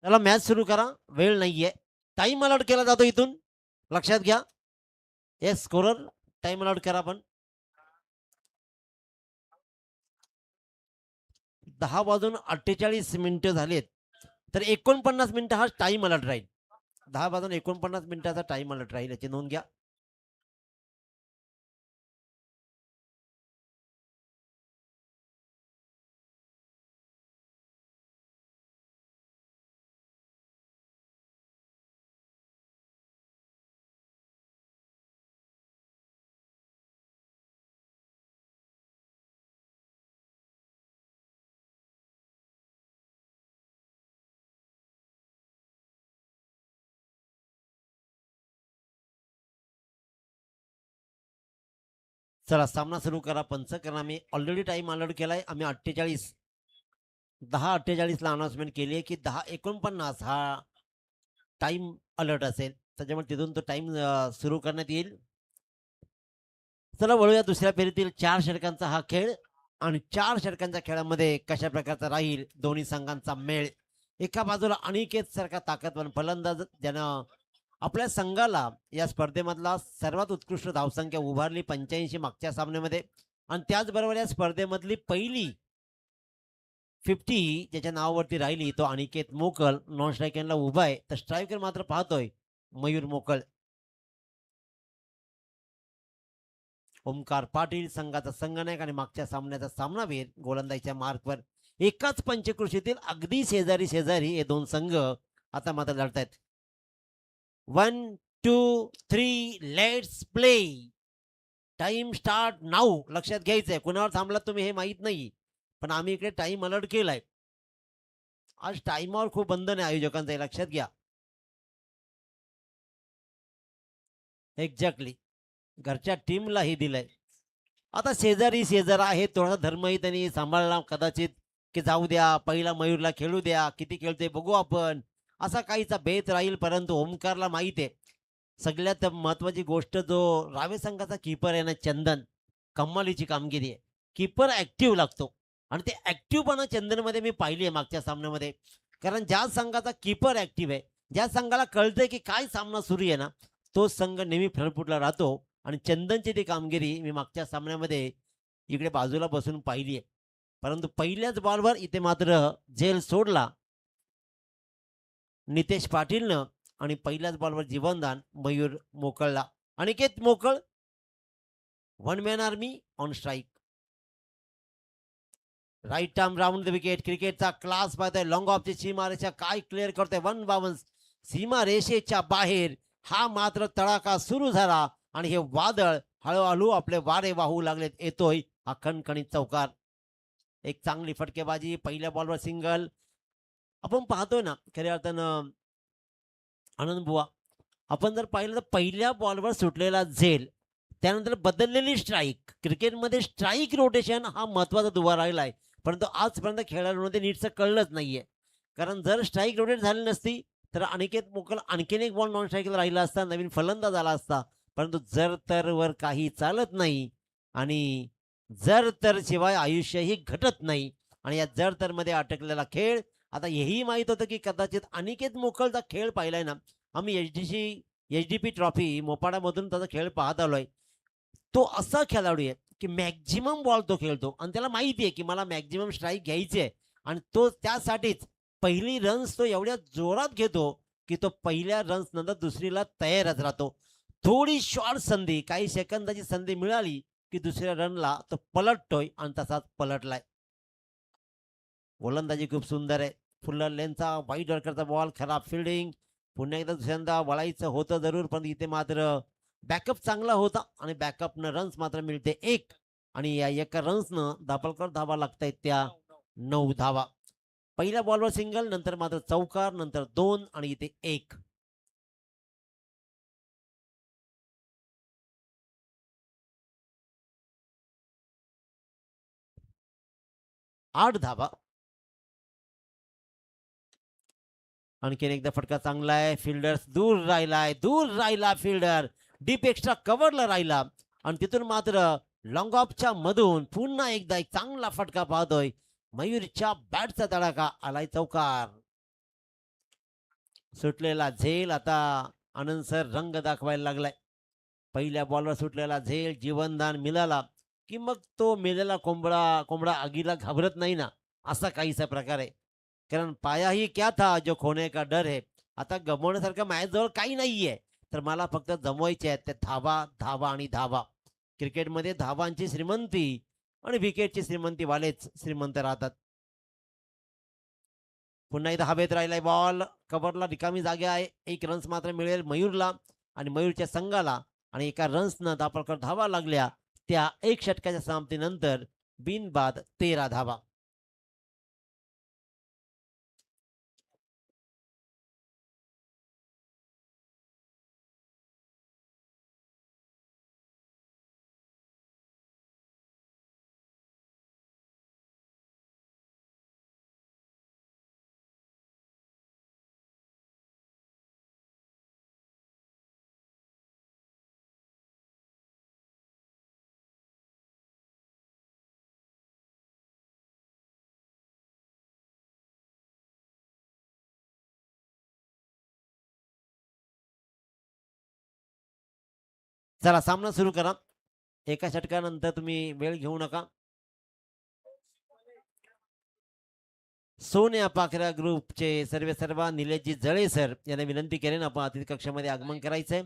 त्याला मॅच सुरू करा. वेळ नाहीये. टाइम अलॉट केला जातो इथून. लक्षात घ्या. येस स्कोरर टाइम अलॉट करा पण. 10 वाजून 48 मिनिटं झालेत. तर 49 मिनिटं हा टाइम अलॉट राहील. 10 वाजून 49 मिनिटाचा टाइम अलॉट राहील याची नोंद घ्या. चला सामना सुरू करा. पंच करा. मी ऑलरेडी टाइम अलॉट केलाय. आम्ही 10:48 ला अनाउन्समेंट केली आहे की 10:49 हा टाइम अलर्ट असेल. त्याच्यामुळे तिथून तो टाइम सुरू करण्यात येईल. चला वळूया दुसऱ्या फेरीतील 4 षटकांचा हा खेळ. आणि 4 षटकांच्या खेळामध्ये कशा प्रकारचा राहील दोन्ही संघांचा मेळ. एका बाजूला अनिकेत सारखा ताकदवान फलंदाज ज्यानं आपल्या संघाला या स्पर्धेमधला सर्वात उत्कृष्ट धावसंख्या उभारली 85 मागच्या सामन्यामध्ये. आणि त्याचबरोबर या स्पर्धेमधली पहिली 50 ज्याच्या नावावरती राहिली तो अनिकेत मोकल नॉन स्ट्रायकरला उभा आहे. तर स्ट्रायकर मात्र पाहतोय मयूर मोकळ. ओमकार पाटील संघाचा संघनायक आणि मागच्या सामन्याचा सामनावीर गोलंदाजीच्या मार्कवर. एकाच पंचकृषीतील अगदी शेजारी शेजारी हे दोन संघ आता मात्र लढतायत. 1 2 3 let's play. Time start now. लक्षात घ्यायचंय कुणावर थांबलात तुम्ही हे माहित नाही. पण आम्ही इकडे टाइम अलर्ट केलाय. आज टाइमावर खूप बंधन आहे आयोजकांचं हे लक्षात घ्या. एक्झॅक्टली घरच्या टीमलाही दिलंय. आता शेजारी शेजारा आहे थोडासा धर्मही त्यांनी सांभाळला कदाचित की जाऊ द्या पहिला मयूरला खेळू द्या किती खेळते बघू आपण असा काहीचा बेत राहील. परंतु ओमकारला माहित आहे सगळ्यात महत्वाची गोष्ट जो रावे संघाचा कीपर आहे ना चंदन कम्मालीची कामगिरी आहे. कीपर ऍक्टिव्ह लागतो आणि ते ऍक्टिव्हपणा चंदनमध्ये मी पाहिली आहे मागच्या सामन्यामध्ये. कारण ज्या संघाचा कीपर ऍक्टिव्ह आहे ज्या संघाला कळतंय की काय सामना सुरू आहे ना तो संघ नेहमी फ्रंटफुटला राहतो. आणि चंदनची ती कामगिरी मी मागच्या सामन्यामध्ये इकडे बाजूला बसून पाहिली आहे. परंतु पहिल्याच बॉलवर इथे मात्र झेल सोडला नितेश पाटीलनं आणि पहिल्याच बॉलवर जीवनदान मयूर मोकळला. Aniket Mokal one man army on strike. Right arm round the wicket. क्रिकेटचा क्लास पाहतोय. लॉंग ऑफची सीमारेषा काय क्लिअर करतोय. 1 सीमारेषेच्या बाहेर. हा मात्र तडाखा सुरू झाला आणि हे वादळ हळूहळू आपले वारे वाहू लागलेत. येतोय हा खणखणीत चौकार. एक चांगली फटकेबाजी. पहिल्या बॉलवर सिंगल. आपण पाहतोय ना खऱ्या अर्थानं आनंद बुवा आपण जर पाहिलं तर पहिल्या बॉलवर सुटलेला झेल त्यानंतर बदललेली स्ट्राईक. क्रिकेटमध्ये स्ट्राईक रोटेशन हा महत्वाचा दुवा राहिला आहे. परंतु आजपर्यंत खेळाडूंना ते नीटचं कळलंच नाहीये. कारण जर स्ट्राईक रोटेट झाली नसती तर अनिकेत मोकल आणखीन एक बॉल नॉन स्ट्राईकला राहिला असता नवीन फलंदाज आला असता. परंतु जर तर वर काही चालत नाही आणि जर तर शिवाय आयुष्यही घटत नाही. आणि या जर तर मध्ये अटकलेला खेळ. आता हेही माहित होतं की कदाचित अनिकेत मोकलचा खेळ पाहिलाय ना आम्ही एचडीपी ट्रॉफी मोपाडामधून त्याचा खेळ पाहत आलोय. तो असा खेळाडू आहे की मॅक्झिमम बॉल तो खेळतो आणि त्याला माहिती आहे की मला मॅक्झिमम स्ट्राईक घ्यायची आहे. आणि तो त्यासाठीच पहिली रन्स तो एवढ्या जोरात घेतो की तो पहिल्या रन्स नंतर दुसरीला तयारच राहतो. थोडी शॉर्ट संधी काही सेकंदाची संधी मिळाली की दुसऱ्या रनला तो पलटतोय आणि तसाच पलटलाय. गोलंदाजी खूप सुंदर आहे. फुल्लर लेनचा वाईट डॉर्करचा बॉल खराब फिल्डिंग. पुन्हा एकदा दुसऱ्यांदा वळायचं होतं जरूर पण इथे मात्र बॅकअप चांगला होता आणि बॅकअपनं रन्स मात्र मिळते 1. आणि या एका रन्सनं दाभोलकर धावा लागतायत त्या 9 धावा. पहिल्या बॉलवर सिंगल नंतर मात्र चौकार नंतर 2 आणि इथे 1. 8 धावा. आणखीन एकदा फटका चांगला आहे. फिल्डर दूर राहिला फिल्डर डीप एक्स्ट्रा कव्हरला राहिला आणि तिथून मात्र लॉंग ऑफच्या मधून पुन्हा एकदा एक चांगला फटका पाहतोय. मयूरच्या बॅटचा तडाखा आलाय चौकार. सुटलेला झेल आता आनंद सर रंग दाखवायला लागलाय. पहिल्या बॉलवर सुटलेला झेल जीवनदान मिळाला की मग तो मेलेला कोंबडा कोंबडा आगीला घाबरत नाही ना, असा काहीसा प्रकार आहे. कारण पाया ही क्या था जो खोने का डर है. आता गमवण्यासारखं माझ्याजवळ काही नाहीये, तर मला फक्त जमवायचे आहेत ते धावा धावा आणि धावा. क्रिकेटमध्ये धावांची श्रीमंती आणि विकेटची श्रीमंती वालेच श्रीमंत राहतात. पुन्हा एकदा हवेत राहिलाय बॉल, कव्हरला रिकामी जागा आहे. एक रन्स मात्र मिळेल मयूरला आणि मयूरच्या संघाला. आणि एका रन्सनं दापळकर धावा लागल्या. त्या एक षटकाच्या समाप्तीनंतर बिनबाद 13 धावा. चला सामना सुरू करा. एका षटकानंतर तुम्ही वेळ घेऊ नका. सोन्या पाखऱ्या ग्रुपचे सर्वेसर्वा निलेशजी जळे सर यांना विनंती केली ना, आपण अतिथी कक्षामध्ये आगमन करायचंय.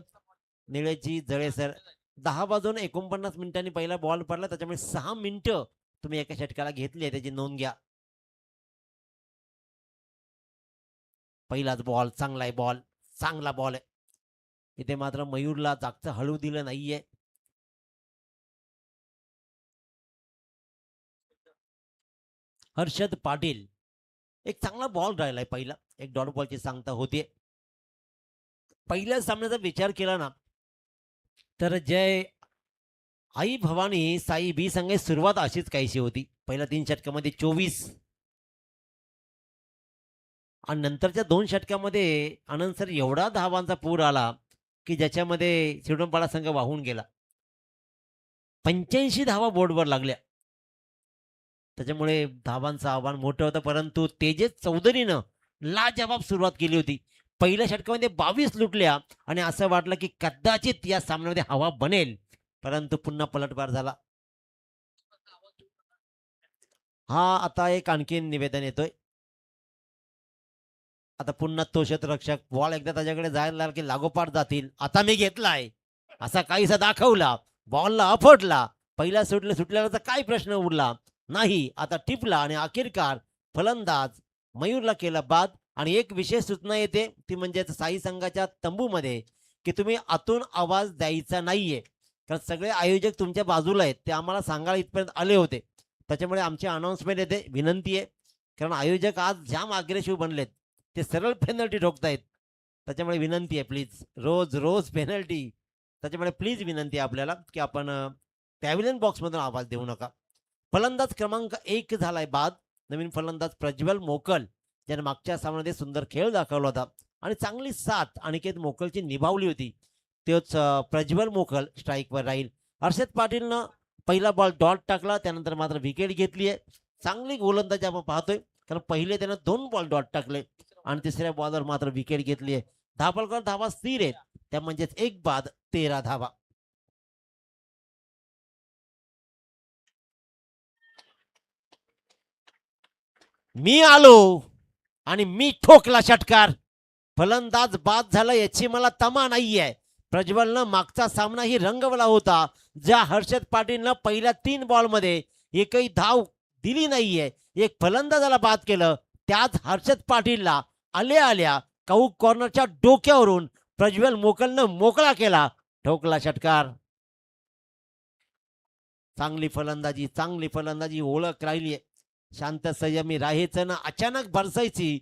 निलेशजी जळे सर, 10 वाजून 49 मिनिटांनी पहिला बॉल पडला, त्याच्यामुळे 6 मिनिटं तुम्ही एका षटकाला घेतली आहे, त्याची नोंद घ्या. पहिलाच बॉल चांगला आहे, बॉल चांगला बॉल आहे. इथे मात्र मयूरला जागचं हळू दिलं नाहीये. हर्षद पाटील, एक चांगला बॉल राहिलाय पहिला, एक डॉट बॉलची सांगता होते. पहिल्या सामन्याचा विचार केला ना, तर जय आई भवानी साई बी संघ सुरुवात अशीच काहीशी होती. पहिल्या 3 षटकामध्ये 24 आणि नंतरच्या 2 षटकामध्ये आनंद सर एवढा धावांचा पूर आला की ज्याच्यामध्ये शिवडंपाडा संघ वाहून गेला. 85 धावा बोर्डवर लागल्या. त्याच्यामुळे धावांचं आव्हान मोठं होतं, परंतु तेजस चौधरीनं लाजवाब सुरुवात केली होती. पहिल्या षटकामध्ये 22 लुटल्या आणि असं वाटलं की कदाचित या सामन्यामध्ये हवा बनेल, परंतु पुन्हा पलटवार झाला. हा आता एक आणखीन निवेदन येतोय. आता पुन्हा तो क्षेत्ररक्षक बॉल एकदा त्याच्याकडे जायला लागला की लागोपाठ जातील. आता मी घेतलाय असा काहीसा दाखवला, बॉलला आपटला. पहिला सुटल्याचा काय प्रश्न उरला नाही. आता टिपला आणि अखेरकार फलंदाज मयूरला केला बाद. आणि एक विशेष सूचना येते, ती म्हणजे साई संघाच्या तंबूमध्ये, की तुम्ही आतून आवाज द्यायचा नाहीये, कारण सगळे आयोजक तुमच्या बाजूला आहेत, ते आम्हाला सांगायला इथपर्यंत आले होते. त्याच्यामुळे आमची अनाउन्समेंट येते, विनंती आहे. कारण आयोजक आज जाम अग्रेसिव्ह बनलेत, ते सरळ पेनल्टी ठोकतायत. त्याच्यामुळे विनंती आहे, प्लीज, रोज रोज पेनल्टी. त्याच्यामुळे प्लीज विनंती आहे आपल्याला की आपण पॅव्हिलियन बॉक्समधून आवाज देऊ नका. फलंदाज क्रमांक 1 झालाय बाद. नवीन फलंदाज प्रज्वल मोकल, ज्याने मागच्या सामन्यामध्ये सुंदर खेळ दाखवला होता आणि चांगली साथ अनिकेत मोकलची निभावली होती. तोच प्रज्वल मोकल स्ट्राईकवर राहील. हर्षद पाटीलनं पहिला बॉल डॉट टाकला, त्यानंतर मात्र विकेट घेतली आहे. चांगली गोलंदाजी आपण पाहतोय, कारण पहिले त्यानं 2 बॉल डॉट टाकले आणि तिसऱ्या बॉलवर मात्र विकेट घेतली आहे. धापलकर धावा स्थिर आहेत, त्या म्हणजेच एक बाद 13 धावा. मी आलो आणि मी ठोकला षटकार. फलंदाज बाद झाला याची मला तमा नाहीये. प्रज्वलनं मागचा सामनाही रंगवला होता, ज्या हर्षद पाटीलनं पहिल्या 3 बॉलमध्ये एकही धाव दिली नाहीये. एक फलंदाजाला बाद केलं, त्याच हर्षद पाटीलला आल्या आल्या काऊक कॉर्नरच्या डोक्यावरून प्रज्वल मोकलनं मोकळा केला, ठोकला षटकार. चांगली फलंदाजी ओळख राहिली आहे. शांत संयमी राहायचं ना अचानक बरसायची,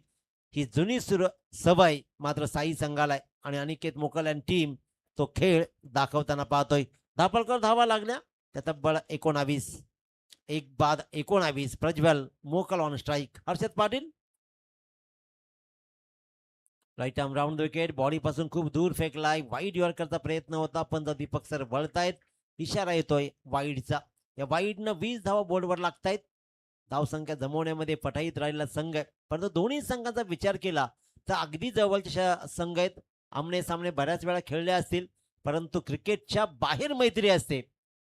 ही जुनी सवय मात्र साई संघाला आहे. आणि अनिकेत मोकल आणि टीम तो खेळ दाखवताना पाहतोय. धापलकर धावा लागल्या, त्या तब्बल 19. एक बाद 19. Prajwal Mokal on strike. Harshad Patil right arm round wicket, body पासून खूप दूर फेकलाय. वाईड यॉर्करचा प्रयत्न होता, पण दीपक सर वळतायत. इशारा येतोय वाईडचा. या वाईडनं 20 धावा बोर्डवर लागतायत. धावसंख्या जमवण्यामध्ये पठाईत राहिलेला संघ आहे, परंतु दोन्ही संघांचा विचार केला तर अगदी जवळचे संघ आहेत. आमने सामने बऱ्याच वेळा खेळले असतील, परंतु क्रिकेटच्या बाहेर मैत्री असते.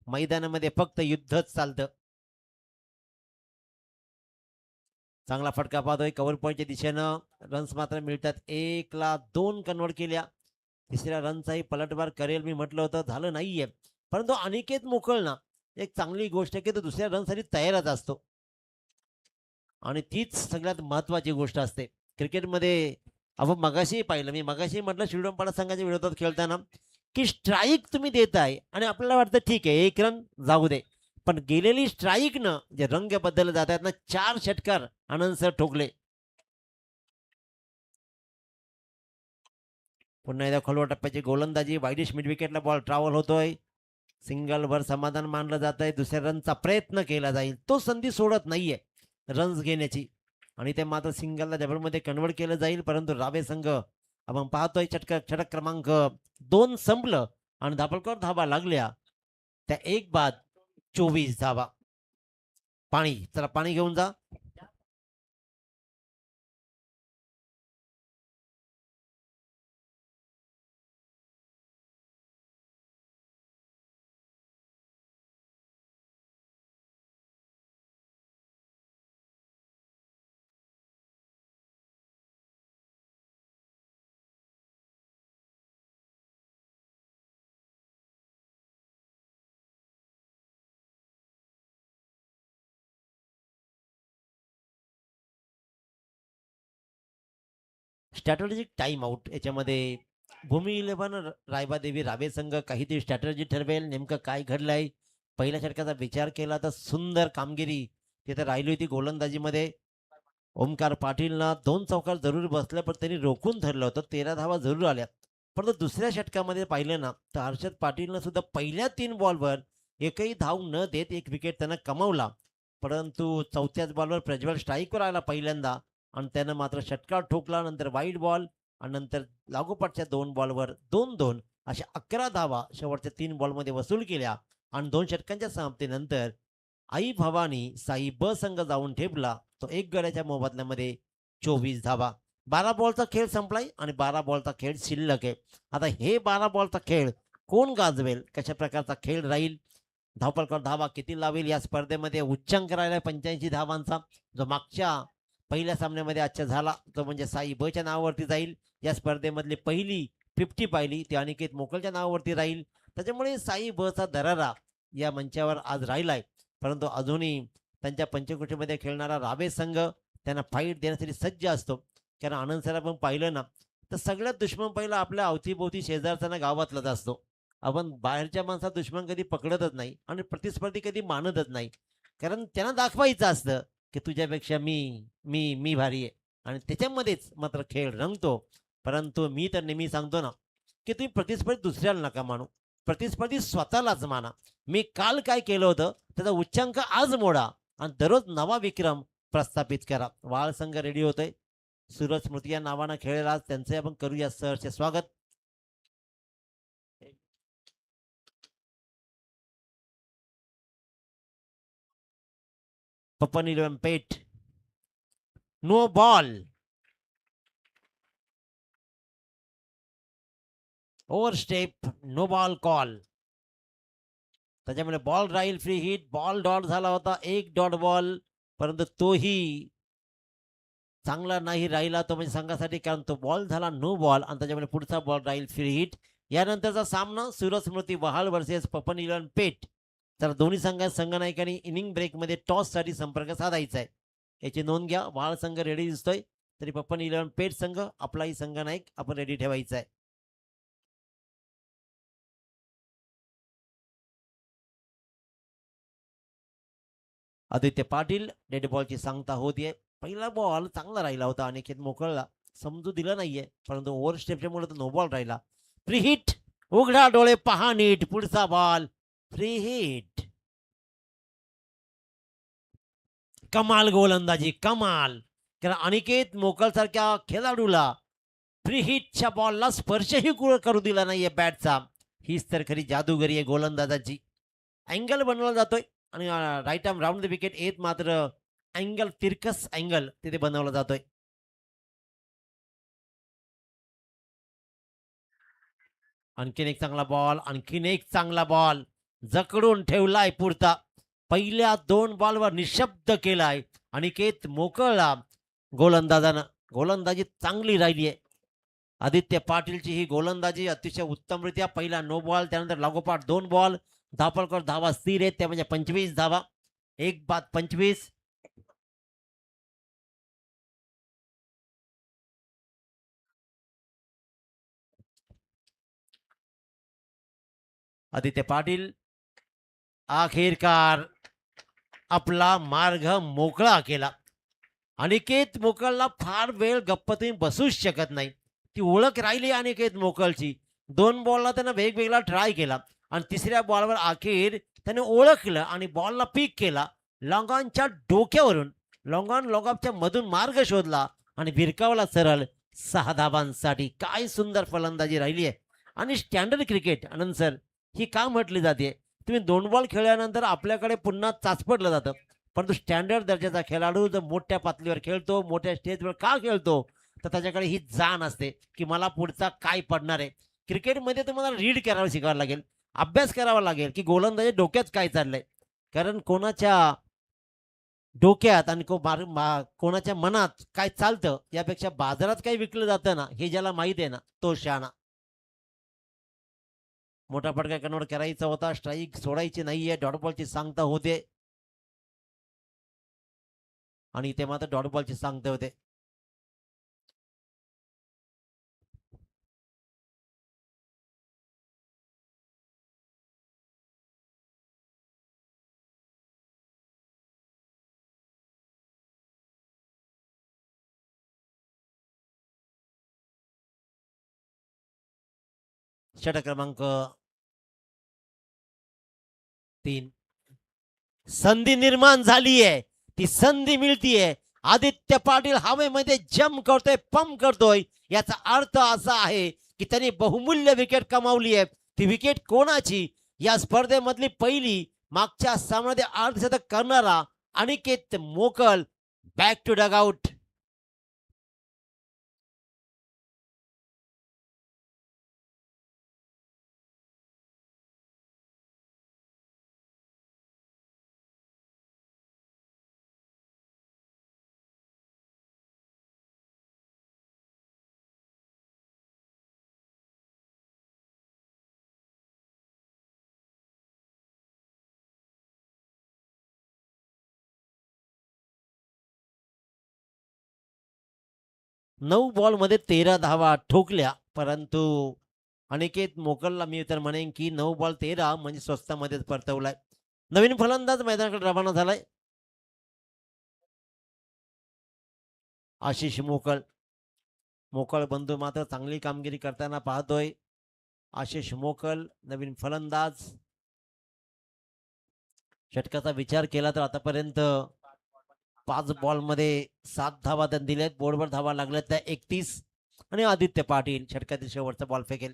मैदानामध्ये फक्त युद्धच चालतं. चांगला फटका पाहतोय कव्हर पॉईंटच्या दिशेनं रन्स मात्र मिळतात. 1 ला 2 कन्व्हर्ट केल्या. तिसऱ्या रनचाही पलटवार करेल मी म्हटलं होतं, झालं नाहीये. परंतु अनिकेत मोकळना एक चांगली गोष्ट आहे, की तो दुसऱ्या रनसाठी तयारच असतो. आणि तीच सगळ्यात महत्त्वाची गोष्ट असते. क्रिकेटमध्ये आपण मगाशी पाहिलं, मी मगाशी म्हटलं शिवडंपाडा संघाच्या विरोधात खेळताना, की स्ट्राईक तुम्ही देताय आणि आपल्याला वाटतं ठीक आहे 1 रन जाऊ दे. पण गेलेली स्ट्राईकनं जे रंग बदलले जात आहेत ना, 4 षटकार आनंद सर ठोकले. पुन्हा एकदा खोलवर टप्प्याची गोलंदाजी वाईडिश मिड विकेटला बॉल ट्रॅव्हल होतोय. सिंगलवर समाधान मानलं जातंय. दुसऱ्या रनचा प्रयत्न केला जाईल. तो संधी सोडत नाहीये रन्स घेण्याची आणि ते मात्र सिंगलला डबलमध्ये कन्व्हर्ट केलं जाईल. परंतु रावे संघ आपण पाहतोय षटक क्रमांक 2 संपलं आणि दाभोलकर धावा लागल्या. त्या एक बाद 24 धावा. पाणी चला पाणी घेऊन जा. स्ट्रॅटेजिक टाइम आउट याच्यामध्ये भूमी 11 रायबादेवी रावे संघ काहीतरी स्ट्रॅटेजी ठरवेल. नेमकं काय घडलंय पहिल्या षटकाचा विचार केला तर सुंदर कामगिरी तिथे राहिली होती गोलंदाजीमध्ये. ओमकार पाटीलनं 2 चौकार जरूर बसल्या पण त्यांनी रोखून धरलं होतं. 13 धावा जरूर आल्या. परंतु दुसऱ्या षटकामध्ये पाहिलं ना तर हर्षद पाटीलनं सुद्धा पहिल्या 3 बॉलवर एकही धाव न देत एक विकेट त्यानं कमावला. परंतु चौथ्याच बॉलवर प्रज्वल स्ट्राईकवर आला पहिल्यांदा आणि त्यानं मात्र षटकार ठोकला. नंतर वाईड बॉल आणि नंतर लागोपाठच्या 2 बॉलवर 2-2 अशा 11 धावा शेवटच्या 3 बॉलमध्ये वसूल केल्या आणि 2 षटकांच्या समाप्तीनंतर आई भवानी साई ब संघ जाऊन ठेपला. तो एक गड्याच्या मोबदल्यामध्ये 24 धावा. 12 बॉलचा खेळ संपलाय आणि 12 बॉलचा खेळ शिल्लक आहे. आता हे 12 बॉलचा खेळ कोण गाजवेल, कशा प्रकारचा खेळ राहील, धावपळकर धावा किती लावेल या स्पर्धेमध्ये उच्चांक राहिला 85 धावांचा. जो मागच्या पहिल्या सामन्यामध्ये आजच्या झाला तो म्हणजे साई बच्या नावावरती जाईल. या स्पर्धेमधली पहिली 50 पाहिली ती अनिकेत मोकलच्या नावावरती राहील. त्याच्यामुळे साई बचा दरारा या मंचावर आज राहिलाय. परंतु अजूनही त्यांच्या पंचकुशीमध्ये खेळणारा रावे संघ त्यांना फाईट देण्यासाठी सज्ज असतो. कारण आनंद सर आपण पाहिलं ना तर सगळ्यात दुश्मन पहिला आपल्या अवतीभोवती शेजारचा गावातलाच असतो. आपण बाहेरच्या माणसात दुश्मन कधी पकडतच नाही आणि प्रतिस्पर्धी कधी मानतच नाही. कारण त्यांना दाखवायचं असतं की तुझ्यापेक्षा मी मी मी भारी आहे आणि त्याच्यामध्येच मात्र खेळ रंगतो. परंतु मी तर नेहमी सांगतो ना की तुम्ही प्रतिस्पर्धी दुसऱ्याला नका मानू, प्रतिस्पर्धी स्वतःलाच माना. मी काल काय केलं होतं त्याचा उच्चांक आज मोडा आणि दररोज नवा विक्रम प्रस्थापित करा. वाळ संघ रेडी होतोय. सूरज स्मृती या नावानं खेळेल आज. त्यांचे आपण करूया सहर्ष स्वागत. पप्पन 11 पेट no ball. Over step no ball call. त्याच्यामुळे बॉल राहील फ्री हिट. बॉल डॉट झाला होता एक डॉट बॉल परंतु तोही चांगला नाही राहिला तो म्हणजे संघासाठी. कारण तो बॉल झाला नो बॉल आणि त्याच्यामुळे पुढचा बॉल राहील फ्री हिट. यानंतरचा सामना सूरज स्मृती वहाल वर्सेस पपन 11 पेट. तर दोन्ही संघनायकांनी इनिंग ब्रेकमध्ये टॉससाठी संपर्क साधायचा आहे याची नोंद घ्या. वहाल संघ रेडी दिसतोय तरी पपन 11 पेट संघ आपलाही संघनायक आपण रेडी ठेवायचा आहे. आदित्य पाटील डेड बॉलची सांगता होतीये. पहिला बॉल चांगला राहिला होता अनिकेत मोकळला समजू दिला नाहीये परंतु ओव्हर स्टेपच्या मुळे तो नो बॉल राहिला. Free hit. उघडा डोळे पहा नीट पुढचा बॉल फ्री हिट. कमाल गोलंदाजी कमाल. कारण अनिकेत मोकल सारख्या खेळाडूला फ्री हिटच्या बॉलला स्पर्शही करू दिला नाहीये बॅटचा. हीच तर खरी जादूगरी आहे गोलंदाजाची. अँगल बनवला जातोय आणि right arm round the wicket येत मात्र अँगल तिरकस अँगल तिथे बनवला जातोय. आणखीन एक चांगला बॉल, आणखीन एक चांगला बॉल जकडून ठेवलाय पुरता. पहिल्या 2 बॉलवर निशब्द केलाय अनिकेत मोकळला गोलंदाजानं. गोलंदाजी चांगली राहिली आहे. आदित्य पाटीलची ही गोलंदाजी अतिशय उत्तमरित्या. पहिला नो बॉल, त्यानंतर लागोपाठ 2 बॉल, धापळकर धावा स्थिर आहेत त्या म्हणजे 25 धावा. 1 बाद 25. आदित्य पाटील अखेरकार आपला मार्ग मोकळा केला. अनिकेत मोकळला फार वेळ गप्प तुम्ही बसूच शकत नाही. ती ओळख राहिली अनिकेत मोकळची. 2 बॉलला त्यानं वेगवेगळा ट्राय केला आणि तिसऱ्या बॉलवर अखेर त्याने ओळखलं आणि बॉलला पीक केला. लॉंगॉनच्या डोक्यावरून लॉंगॉनच्या मधून मार्ग शोधला आणि भिरकावला सरळ 6 धाबांसाठी. काय सुंदर फलंदाजी राहिली आहे. आणि स्टँडर्ड क्रिकेट आनंद सर ही का म्हटली जाते? तुम्ही 2 बॉल खेळल्यानंतर आपल्याकडे पुन्हा चाचपडलं जातं. परंतु स्टँडर्ड दर्जाचा खेळाडू जर मोठ्या पातळीवर खेळतो, मोठ्या स्टेजवर का खेळतो, तर त्याच्याकडे ही जाण असते की मला पुढचा काय पडणार आहे. क्रिकेटमध्ये तुम्हाला रीड करायला शिकावं लागेल, अभ्यास करावा लागेल की गोलंदाजी डोक्यात काय चाललंय. कारण कोणाच्या डोक्यात आणि कोणाच्या मनात काय चालतं यापेक्षा बाजारात काय विकलं जातं ना, हे ज्याला माहित आहे ना, तो शहाणा. मोठा फटका कन्वर्ट करायचा होता, स्ट्राईक सोडायची नाहीये, डॉट बॉलची सांगता होते आणि इथे मात्र डॉट बॉलची सांगते होते. षटक क्रमांक 3. संधी निर्माण झाली आहे, ती संधी मिळतीये. आदित्य पाटील हवेमध्ये जम करतोय, पंप करतोय. याचा अर्थ असा आहे की त्यांनी बहुमूल्य विकेट कमावली आहे. ती विकेट कोणाची? या स्पर्धेमधली पहिली. मागच्या सामन्यात अर्धशतक करणारा अनिकेत मोकल बॅक टू डगआउट. नऊ बॉल मध्ये 13 धावा ठोकल्या. परंतु अनिकेत मोकलला मी तर म्हणेन की 9 बॉल 13 म्हणजे स्वस्तामध्येच परतवलाय. नवीन फलंदाज मैदानाकडे रवाना झालाय. आशिष मोकल. मोकळ बंधू मात्र चांगली कामगिरी करताना पाहतोय. आशिष मोकल नवीन फलंदाज. षटकाचा विचार केला तर आतापर्यंत 5 बॉल मध्ये 7 धावा त्यांनी दिल्यात. बोर्डवर धावा लागल्यात त्या 31. आणि आदित्य पाटील षटकातील शेवटचा बॉल फेकेल.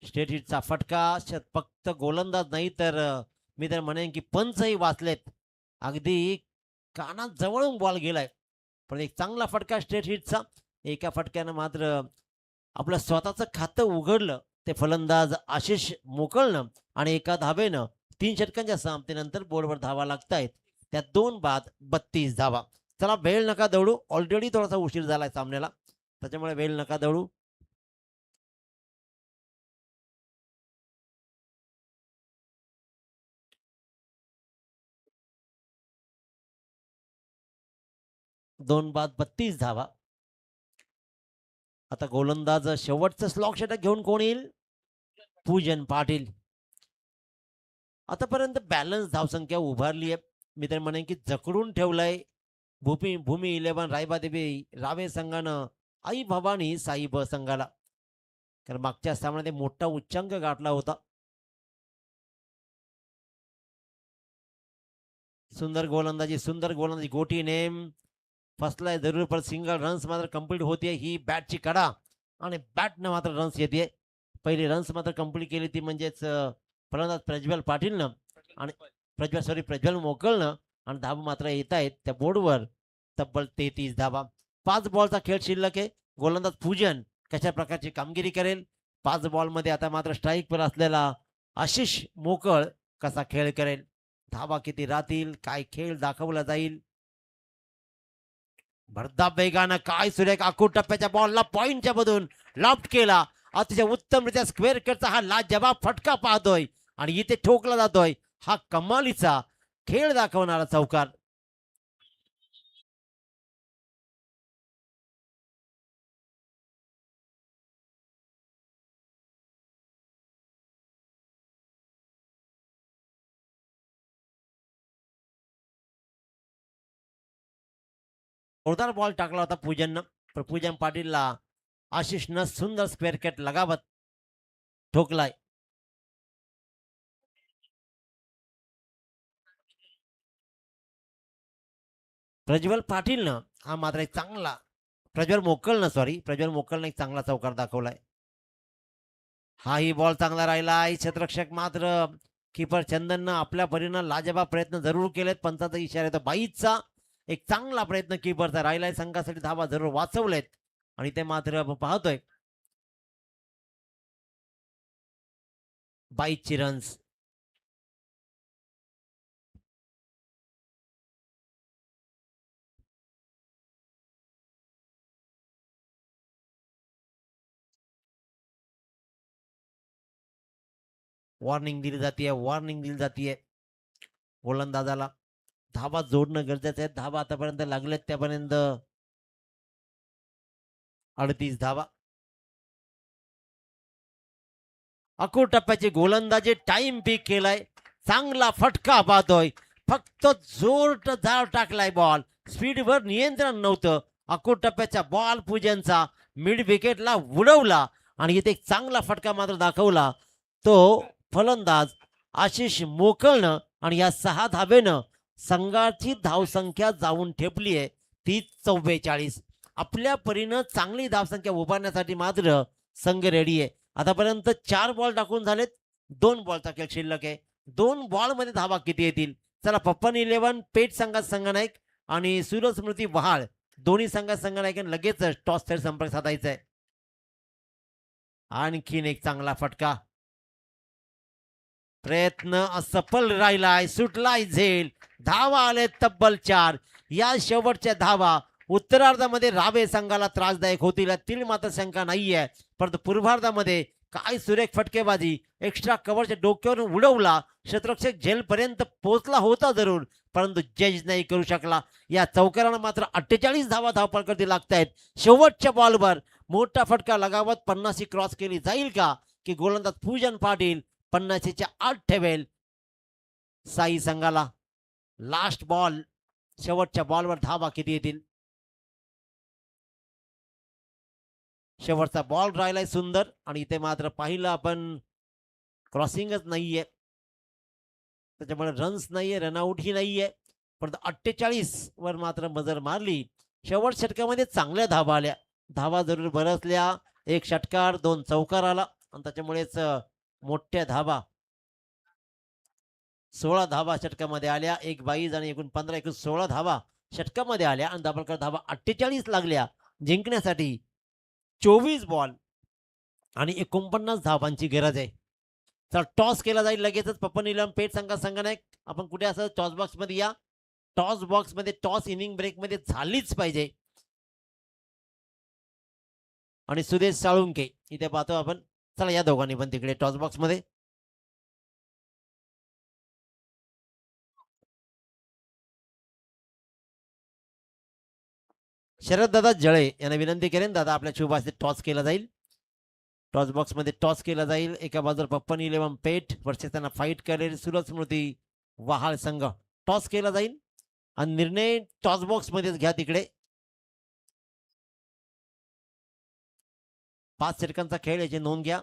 स्टेट हिटचा फटका. फक्त गोलंदाज नाही तर मी तर म्हणेन की पंचही वाचलेत. अगदी कानात जवळून बॉल गेलाय. पण एक चांगला फटका स्टेट हिटचा. एका फटक्यानं मात्र आपलं स्वतःचं खातं उघडलं ते फलंदाज आशिष मोकळनं. आणि एका धावेनं 3 षटकांच्या समाप्तीनंतर बोर्डवर धावा लागतायत. त्यात 2 बाद 32 धावा. चला वेळ नका दौडू. ऑलरेडी थोडासा उशीर झालाय सामन्याला, त्याच्यामुळे वेळ नका दौडू. दोन बाद 32 धावा. आता गोलंदाज शेवटचं स्लॉक षटक घेऊन कोण येईल? पूजन पाटील. आतापर्यंत बॅलन्स धावसंख्या उभारली आहे. मी तर म्हणेन की जकडून ठेवलंय भूमी 11 रायबादेवी रावे संघानं आई भवानी साईब संघाला. कारण मागच्या सामन्यात मोठा उच्चांक गाठला होता. सुंदर गोलंदाजी गोटी नेम फसलाय जरूर, पर सिंगल रन्स मात्र कंप्लीट होतीये. ही बॅटची कडा आणि बॅटनं मात्र रन्स येते. पहिली रन्स मात्र कंप्लीट केली ती म्हणजेच फलंदाज प्रज्वल पाटीलनं आणि प्रज्वल मोकळनं. आणि धावा मात्र येत आहेत त्या बोर्डवर तब्बल 33 धावा. 5 बॉलचा खेळ शिल्लक आहे. गोलंदाज पूजन कशा प्रकारची कामगिरी करेल. 5 बॉलमध्ये आता मात्र स्ट्राईकवर असलेला आशिष मोकळ कसा खेळ करेल, धावा किती राहतील, काय खेळ दाखवला जाईल. भरधाव वेगानं काय सुरेख आखूड टप्प्याच्या बॉलला पॉइंटच्या मधून लॉफ्ट केला. अतिशय उत्तमरित्या स्क्वेअर कटचा हा लाजवाब फटका पाहतोय आणि इथे ठोकला जातोय. हा कमालीचा खेळ दाखवणारा चौकार. जोरदार बॉल टाकला होता पूजन पूजन पाटीलला आशिषनं सुंदर स्क्वेअर कट लगावत ठोकलाय. प्रज्वल पाटीलनं हा मात्र एक चांगला प्रज्वल मोकलनं एक चांगला चौकार दाखवलाय. हाही बॉल चांगला राहिलाय. क्षेत्ररक्षक मात्र कीपर चंदननं आपल्या परीनं लाजवाब प्रयत्न जरूर केलेत. पंचाचा इशारा येतो बाईचा. एक चांगला प्रयत्न कीपरचा राहिलाय. संघासाठी धावा जरूर वाचवलेत आणि ते मात्र पाहतोय 22 रन्स. वॉर्निंग दिली जाते गोलंदाजाला. धावा जोडणं गरजेचं आहे. धावा आतापर्यंत लागलेत त्यापर्यंत 38 धावा. अकूट टप्प्याची गोलंदाजी टाइम पीक केलाय. चांगला फटका पाहतोय. फक्त जोर धाव टाकलाय बॉल. स्पीडवर नियंत्रण नव्हतं. अकूट टप्प्याच्या बॉल पूजनचा मिड विकेटला उडवला आणि इथे एक चांगला फटका मात्र दाखवला तो फलंदाज आशिष मोकळनं आणि या 6 धावेनं संघाची धावसंख्या जाऊन ठेपली आहे 30-44. आपल्या परीनं चांगली धावसंख्या उभारण्यासाठी मात्र संघ रेडी आहे. आतापर्यंत 4 बॉल टाकून झालेत. 2 बॉलचा खेळ शिल्लक आहे. 2 बॉल मध्ये धावा किती येतील. चला पप्पन 11 पेठ संघात संघनायक आणि सूरस्मृती वहाळ दोन्ही संघात संघनायकांनी लगेच टॉस थेट संपर्क साधायचा आहे. आणखीन एक चांगला फटका. प्रयत्न असफल राहिलाय. सुटलाय झेल. धावा आले तब्बल 4. या शेवटच्या धावा उत्तरार्धामध्ये रावे संघाला त्रासदायक होतील यातील मात्र शंका नाहीये. परंतु पूर्वार्धामध्ये काय सुरेख फटकेबाजी. एक्स्ट्रा कव्हरच्या डोक्यावरून उडवला. क्षेत्ररक्षक झेलपर्यंत पोहोचला होता जरूर परंतु जज नाही करू शकला. या चौकाराला मात्र 48 धावा धावपळकरती लागतायत. शेवटच्या बॉलवर मोठा फटका लगावत 50 क्रॉस केली जाईल का की गोलंदाज पूजन पाटील 50च्या आत ठेवेल साई संघाला. Last ball. शेवटच्या बॉलवर धावा किती येतील. शेवटचा बॉल राहिलाय सुंदर आणि इथे मात्र पाहिलं आपण क्रॉसिंगच नाहीये त्याच्यामुळे रन्स नाहीये रनआउट ही नाहीये. परंतु 48 वर मात्र मजर मारली. शेवट षटकामध्ये चांगल्या धावा आल्या. धावा जरूर बरसल्या. 1 षटकार 2 चौकार आला आणि त्याच्यामुळेच मोठ्या धावा 16 धावा षटकामध्ये आल्या. 1 22 आणि एकूण 15 एकूण 16 धावा षटकामध्ये आल्या आणि धाबळकर धावा 48 लागल्या जिंकण्यासाठी. 24 बॉल आणि 49 धावांची गरज आहे. तर टॉस केला जाईल लगेचच. पप्पन 11 पेठ संघात संघनायक आपण कुठे असं टॉस बॉक्स मध्ये या. टॉस बॉक्स मध्ये टॉस इनिंग ब्रेक मध्ये झालीच पाहिजे. आणि सुदेश साळुंके इथे पाहतो आपण. चला या दोघांनी पण तिकडे टॉस बॉक्स मध्ये. शरद दादा जळे यांना विनंती करेन दादा आपल्या शुभ हस्ते टॉस केला जाईल. टॉस बॉक्स मध्ये टॉस केला जाईल. एका बाजूला पप्पन 11 पेठ वर्षे त्यांना फाईट करेल सूरज स्मृती वहाळ संघ. टॉस केला जाईल आणि निर्णय टॉस बॉक्स मध्येच घ्या तिकडे. 5 षटकांचा खेळ याची नोंद घ्या.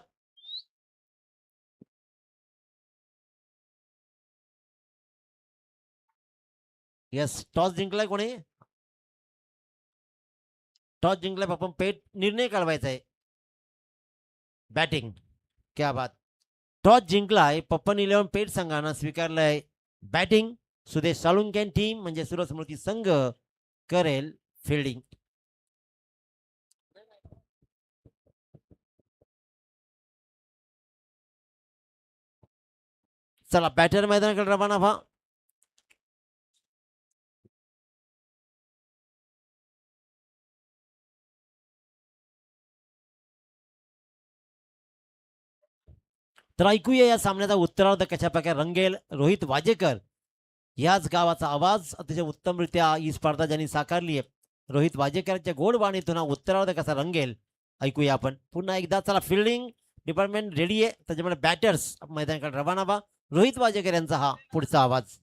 यस टॉस जिंकलाय कोणी. टॉस जिंकलाय पप्पन पेठ. निर्णय कळवायचा आहे. बॅटिंग. क्या बात. टॉस जिंकलाय पप्पन 11 पेठ संघानं स्वीकारलंय बॅटिंग. सुदेश साळुंके टीम म्हणजे सूरज स्मृती संघ करेल फिल्डिंग. चला बॅटर मैदानाकडे रवाना व्हा. तर ऐकूया या सामन्याचा उत्तरार्ध कशा प्रकारे रंगेल. रोहित वाजेकर याच गावाचा आवाज अतिशय उत्तमरित्या ही स्पर्धा ज्यांनी साकारली आहे. रोहित वाजेकरच्या गोड वाणीतून हा उत्तरार्ध कसा रंगेल ऐकूया आपण पुन्हा एकदा. चला फिल्डिंग डिपार्टमेंट रेडी आहे, त्याच्यामुळे बॅटर्स मैदानाकडे रवाना व्हा. रोहित वाजेकर यांचा हा पुढचा आवाज.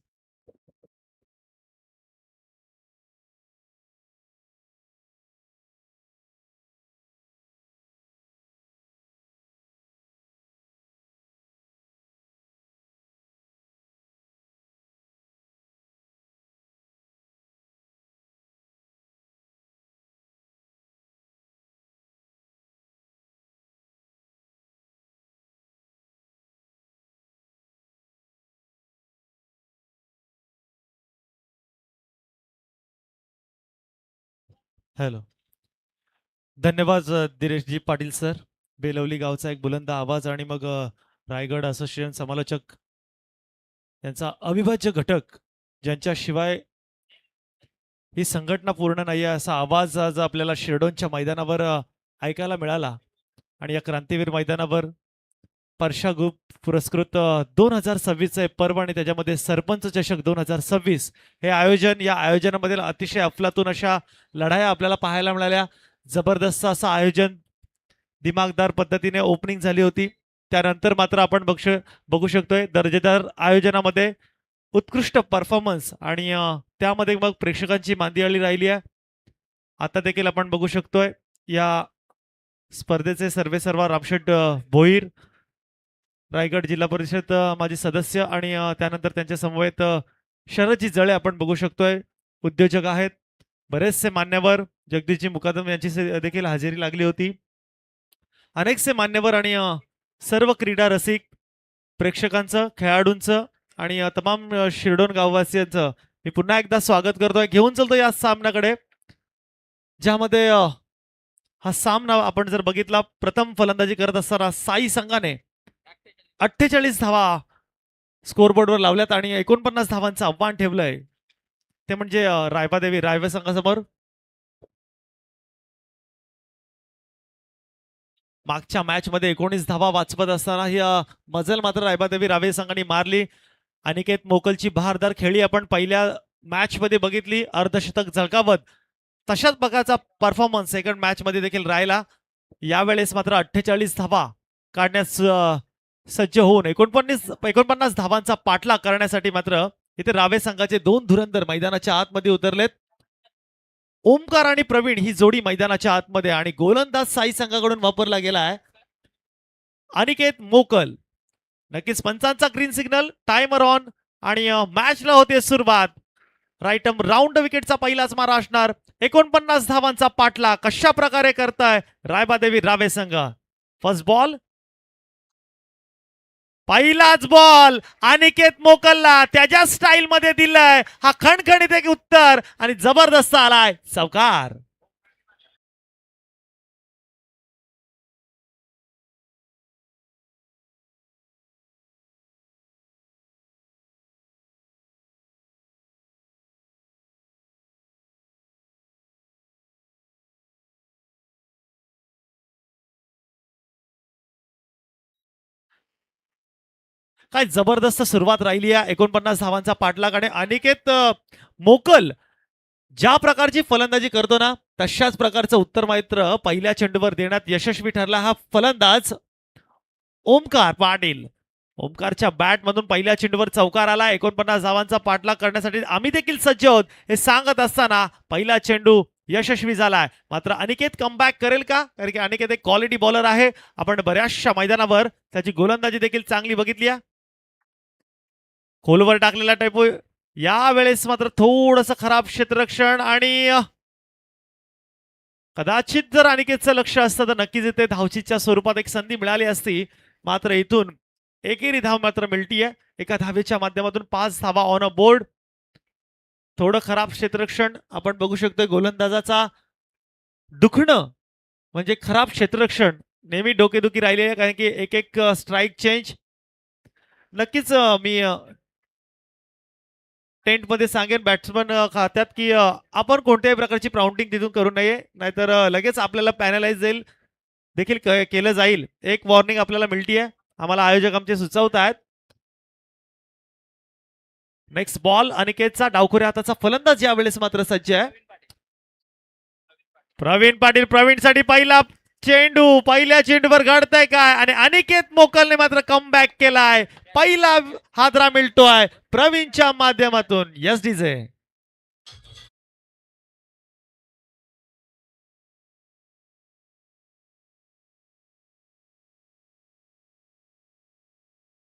हॅलो, धन्यवाद दिनेशजी पाटील सर. बेलवली गावचा एक बुलंद आवाज आणि मग रायगड असोसिएशन समालोचक यांचा अविभाज्य घटक, ज्यांच्याशिवाय ही संघटना पूर्ण नाही आहे असा आवाज आज आपल्याला शिरडोनच्या मैदानावर ऐकायला मिळाला. आणि या क्रांतीवीर मैदानावर परशा ग्रुप पुरस्कृत 2026 पर्व आणि त्याच्यामध्ये सरपंच चषक 2026 हे आयोजन, या आयोजनामध्ये अतिशय अफलातून अशा लढाया आपल्याला पाहायला मिळाल्या. जबरदस्त असं आयोजन, दिमागदार पद्धतीने ओपनिंग झाली होती. त्यानंतर मात्र आपण बघू शकतोय दर्जेदार आयोजनामध्ये उत्कृष्ट परफॉर्मन्स आणि त्यामध्ये मग प्रेक्षकांची मांदियाळी राहिली आहे. आता देखील आपण बघू शकतोय या स्पर्धेचे सर्वेसर्वा रामशेठ भोईर, रायगड जिल्हा परिषद माजी सदस्य, आणि त्यानंतर त्यांच्या समवेत शरदजी जळे आपण बघू शकतोय उद्योजक आहेत. बरेचसे मान्यवर, जगदीशजी मुकादम यांची देखील हजेरी लागली होती. अनेकसे मान्यवर आणि सर्व क्रीडा रसिक प्रेक्षकांचं, खेळाडूंचं आणि तमाम शिरडोन गाववासियांचं मी पुन्हा एकदा स्वागत करतोय. घेऊन चलतो या सामन्याकडे, ज्यामध्ये हा सामना आपण जर बघितला, प्रथम फलंदाजी करत असताना साई संघाने 48 धावा स्कोरबोर्डवर लावल्यात आणि 49 धावांचं आव्हान ठेवलंय. ते म्हणजे रायबादेवी रायवे संघासमोर. मागच्या मॅच मध्ये 19 धावा वाचवत असताना ही मजल मात्र रायबादेवी रावे संघाने मारली. अनिकेत मोकलची बहारदार खेळी आपण पहिल्या मॅच मध्ये बघितली, अर्धशतक झळकावत. तशाच प्रकारचा परफॉर्मन्स सेकंड मॅच मध्ये देखील राहिला. यावेळेस मात्र 48 धावा काढण्यास सज्ज होऊन 49 धावांचा पाठलाग करण्यासाठी मात्र इथे रावे संघाचे 2 धुरंधर मैदानाच्या आतमध्ये उतरलेत. ओमकार आणि प्रवीण ही जोडी मैदानाच्या आतमध्ये, आणि गोलंदाज साई संघाकडून वापरला गेला आहे अनिकेत मोकल. नक्कीच पंचांचा ग्रीन सिग्नल, टायमर ऑन, आणि मॅचला होते सुरुवात. राईटम राऊंड विकेटचा पहिलाच मारा असणार. 49 धावांचा पाठलाग कशा प्रकारे करताय रायबादेवी रावे संघ. फर्स्ट बॉल, पहिलाच बॉल अनिकेत मोकलला त्याच्या स्टाईल मध्ये दिलाय. हा खणखणीत एक उत्तर आणि जबरदस्त आलाय चौकार. काय जबरदस्त सुरुवात राहिली आहे. 49 धावांचा पाठलाग, आणि अनिकेत मोकल ज्या प्रकारची फलंदाजी करतो ना, तशाच प्रकारचं उत्तर मात्र पहिल्या चेंडूवर देण्यात यशस्वी ठरला हा फलंदाज ओमकार पाटील. ओमकारच्या बॅट मधून पहिल्या चेंडूवर चौकार आला. 49 धावांचा पाठलाग करण्यासाठी आम्ही देखील सज्ज आहोत हे सांगत असताना पहिला चेंडू यशस्वी झालाय. मात्र अनिकेत कमबॅक करेल का, कारण की अनिकेत एक क्वालिटी बॉलर आहे. आपण बऱ्याचशा मैदानावर त्याची गोलंदाजी देखील चांगली बघितली आहे. खोलवर टाकलेला टाइपो, यावेळेस मात्र थोडंसं खराब क्षेत्ररक्षण, आणि कदाचित जर अनिकेतचं लक्ष असतं तर नक्कीच इथे धावचीच्या स्वरूपात एक संधी मिळाली असती. मात्र इथून एकेरी धाव मात्र मिळतीये. एका धावेच्या माध्यमातून 5 धावा ऑन अ बोर्ड. थोडं खराब क्षेत्ररक्षण आपण बघू शकतोय. गोलंदाजाचा दुखणं म्हणजे खराब क्षेत्ररक्षण नेहमी डोकेदुखी राहिली आहे, कारण की एक स्ट्राईक चेंज. नक्कीच मी टेंट मध्ये सांगेन बॅट्समन खात्यात की आपण कोणत्याही प्रकारची प्राउंटिंग तिथून करू नये, नाहीतर लगेच आपल्याला पॅनलाइज जाईल देखील केलं जाईल. एक वॉर्निंग आपल्याला मिळतीये, आम्हाला आयोजक आमचे सुचवत आहेत. नेक्स्ट बॉल अनिकेतचा, डावखुऱ्या हाताचा फलंदाज यावेळेस मात्र सज्ज आहे. प्रवीण पाटील, प्रवीणसाठी पहिला चेंडू, पहिल्या चेंडूवर घडतंय काय आणि अनिकेत मोकलने मात्र कमबॅक केलाय. पहिला हादरा मिळतोय प्रवीणच्या माध्यमातून. Yes DJ.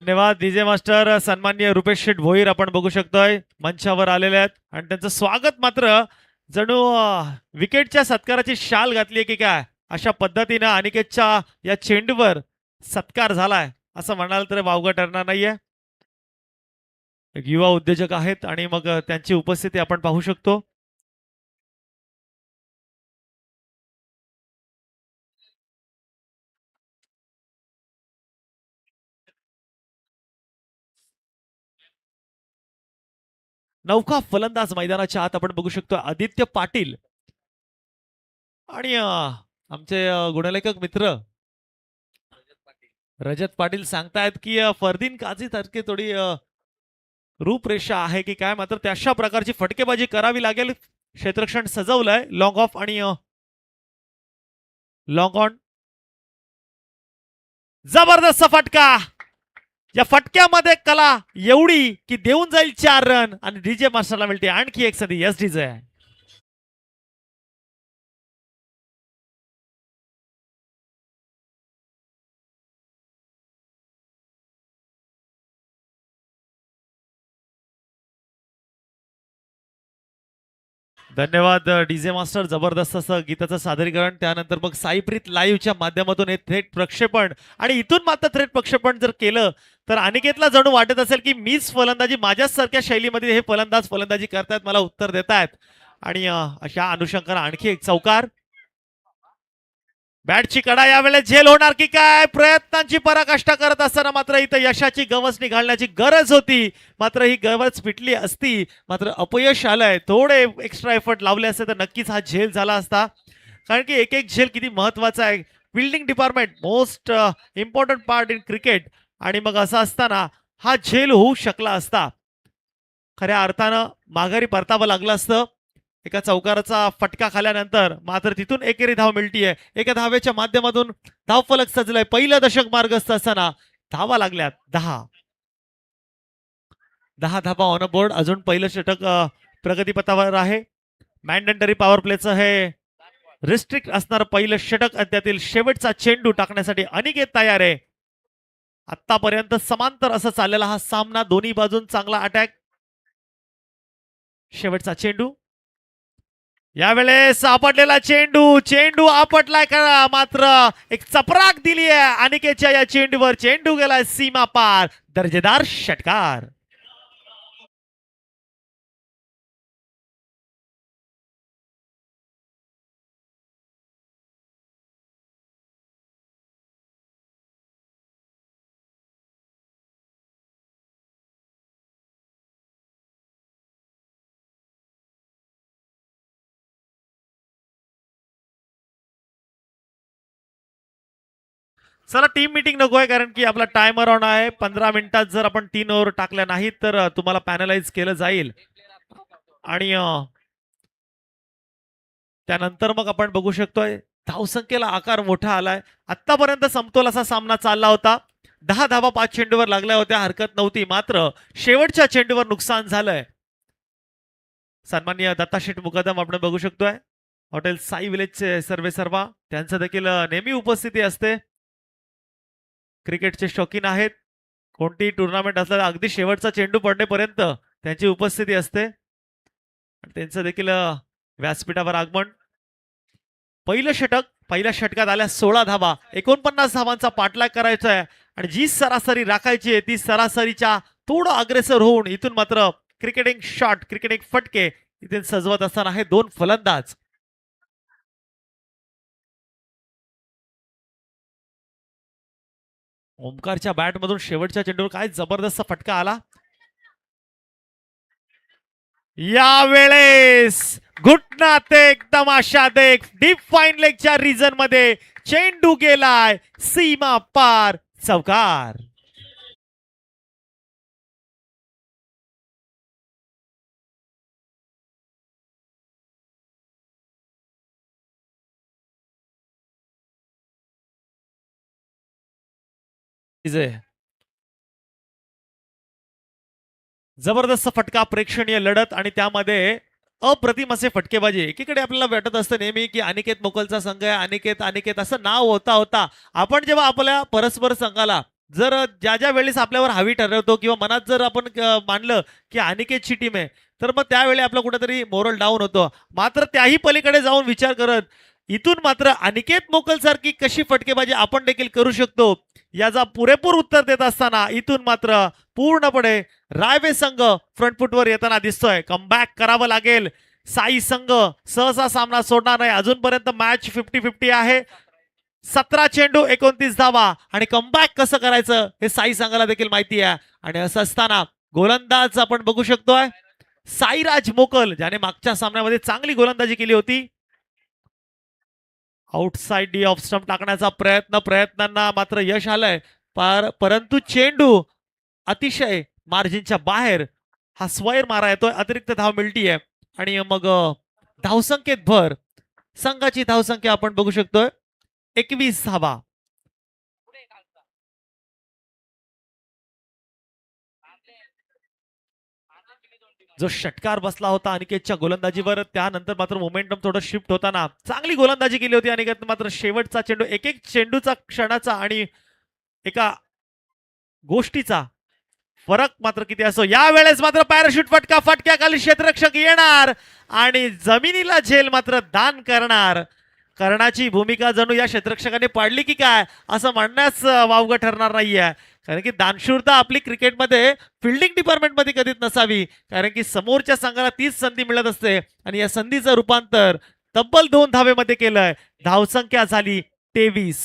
धन्यवाद डीजे मास्टर. सन्माननीय रुपेश शेठ भोईर आपण बघू शकतोय मंचावर आलेले आहेत आणि त्यांचं स्वागत मात्र जणू विकेटच्या सत्काराची शाल घातली की काय अशा पद्धतीनं अनिकेतच्या या चेंडूवर सत्कार झालाय असं म्हणाल तर वावगं ठरणार नाहीये. एक युवा उद्योजक आहेत आणि मग त्यांची उपस्थिती आपण पाहू शकतो. नौका फलंदाज मैदानाच्या आत आपण बघू शकतो आदित्य पाटील आणि आमचे गुणलेखक मित्र रजत पाटील सांगतायत की फरदीन काझी सारखी थोडी रूपरेषा आहे की काय, मात्र तशा प्रकारची फटकेबाजी करावी लागेल. क्षेत्ररक्षण सजवलंय लॉंग ऑफ आणि लॉंग ऑन. जबरदस्त फटका. या फटक्यामध्ये कला एवढी की देऊन जाईल 4 रन आणि डीजे मास्टरला मिळते आणखी एक संधी. Yes DJ. धन्यवाद डीजे मास्टर. जबरदस्त असं गीताचं सादरीकरण, त्यानंतर मग साईप्रीत लाईव्हच्या माध्यमातून हे थेट प्रक्षेपण आणि इथून मात्र थेट प्रक्षेपण जर केलं तर अनिकेतला जणू वाटत असेल की मीच फलंदाजी माझ्याच सारख्या शैलीमध्ये हे फलंदाज फलंदाजी करतायत, मला उत्तर देतायत आणि अशा अनुषंगाने आणखी एक चौकार. बॅटची कडा यावेळेस झेल होणार की काय, प्रयत्नांची पराकाष्ठा करत असताना मात्र इथं यशाची गवस निघालण्याची गरज होती, मात्र ही गवस पिटली असती, मात्र अपयश आलंय. थोडे एक्स्ट्रा एफर्ट लावले असते तर नक्कीच हा झेल झाला असता, कारण की एक एक झेल किती महत्वाचा आहे. Fielding department most important part in cricket आणि मग असं असताना हा झेल होऊ शकला असता. खऱ्या अर्थानं माघारी परतावं लागलं असतं. एका चौकाराचा फटका खाल्यानंतर मात्र तिथून एकेरी धाव मिळतीये. एका धावेच्या माध्यमातून धावफलक सजलंय. पहिलं दशक मार्गस्थ असताना धावा लागल्यात 10. 10 धावा ऑन बोर्ड. अजून पहिलं षटक प्रगतीपथावर आहे. मॅन्डेटरी पॉवर प्लेचं हे रिस्ट्रिक्ट असणार पहिलं षटक आणि त्यातील शेवटचा चेंडू टाकण्यासाठी अनिकेत तयार आहे. आतापर्यंत समांतर असं चाललेला हा सामना, दोन्ही बाजून चांगला अटॅक. शेवटचा चेंडू यावेळेस सापडलेला चेंडू, चेंडू आपटलाय का, मात्र एक चपराक दिली आहे अनिकेतच्या या चेंडूवर. चेंडू गेलाय सीमा पार. दर्जेदार षटकार. चला टीम मीटिंग नकोय, कारण की आपला टायमर ऑन आहे. 15 मिनिटात जर आपण 3 ओव्हर टाकल्या नाहीत तर तुम्हाला पॅनलाइज केलं जाईल आणि त्यानंतर मग आपण बघू शकतोय धावसंख्येला आकार मोठा आलाय. आतापर्यंत समतोल असा सामना चालला होता. 10 धावा 5 चेंडूवर लागल्या होत्या, हरकत नव्हती, मात्र शेवटच्या चेंडूवर नुकसान झालंय. सन्माननीय दत्ताशेठ मुकदम आपण बघू शकतोय. हॉटेल साई विलेजचे सर्वे सर्वा, त्यांचं देखील नेहमी उपस्थिती असते. क्रिकेटचे शौकीन आहेत. कोणतीही टुर्नामेंट असला अगदी शेवटचा चेंडू पडण्यापर्यंत त्यांची उपस्थिती असते. त्यांचं देखील व्यासपीठावर आगमन. पहिलं षटक, पहिल्या षटकात आल्या 16 धावा, 49 धावांचा पाठलाग करायचा आहे आणि जी सरासरी राखायची आहे ती सरासरीच्या थोडं अग्रेसर होऊन इथून मात्र क्रिकेटिंग शॉट, क्रिकेटिंग फटके इथे सजवत असताना हे 2 फलंदाज. ओमकारच्या बॅट मधून शेवटच्या चेंडूवर काय जबरदस्त फटका आला. यावेळेस घुटनात एकदम आशाद एक डीप फाईन लेगच्या रिजन मध्ये चेंडू गेलाय सीमा पार, चौकार. जबरदस्त फटका, प्रेक्षणीय लढत आणि त्यामध्ये अप्रतिम असे फटकेबाजी. एकीकडे आपल्याला वाटत असतं नेहमी की अनिकेत मोकलचा संघ आहे, अनिकेत अनिकेत असं नाव होता होता आपण जेव्हा आपल्या परस्पर संघाला जर ज्या ज्या वेळेस आपल्यावर हवी ठरवतो किंवा मनात जर आपण मानलं की अनिकेतची टीम आहे, तर मग त्यावेळी आपलं कुठेतरी मोरल डाऊन होतो. मात्र त्याही पलीकडे जाऊन विचार करत इथून मात्र अनिकेत मोकल सारखी कशी फटकेबाजी आपण देखील करू शकतो याचा पुरेपूर उत्तर देत असताना इथून मात्र पूर्णपणे रायवे संघ फ्रंट फुटवर येताना दिसतोय. कमबॅक करावं लागेल. साई संघ सहसा सामना सोडणार नाही. अजूनपर्यंत मॅच 50-50 आहे. 17 चेंडू 29 धावा आणि कमबॅक कसं करायचं हे साई संघाला देखील माहिती आहे. आणि असं असताना गोलंदाज आपण बघू शकतोय साईराज मोकल, ज्याने मागच्या सामन्यामध्ये चांगली गोलंदाजी केली होती. आउटसाइड डी ऑफ स्टंप टाकण्याचा प्रयत्नांना मात्र यश आलंय. परंतु चेंडू अतिशय मार्जिनच्या बाहेर हा स्वैर मारा येतोय. अतिरिक्त धाव मिळतीये आणि मग धावसंख्येत भर. संघाची धावसंख्या आपण बघू शकतोय 21 धावा. जो षटकार बसला होता अनिकेतच्या गोलंदाजीवर, त्यानंतर मात्र मोमेंटम थोडं शिफ्ट होताना चांगली गोलंदाजी केली होती अनिकेत. मात्र शेवटचा चेंडू एक एक चेंडूचा क्षणाचा आणि एका गोष्टीचा फरक मात्र किती असो. यावेळेस मात्र पॅराशूट फटका, फटक्याखाली क्षेत्ररक्षक येणार आणि जमिनीला झेल मात्र दान करणार. कर्णाची भूमिका जणू या क्षेत्ररक्षकाने पाडली की काय असं म्हणण्यास वावगं ठरणार नाहीये. कारण की दानशूरता आपली क्रिकेटमध्ये फिल्डिंग डिपार्टमेंटमध्ये कधीच नसावी. कारण की समोरच्या संघाला तीच संधी मिळत असते आणि या संधीचं रूपांतर तब्बल 2 धावेमध्ये केलंय. धावसंख्या झाली 23.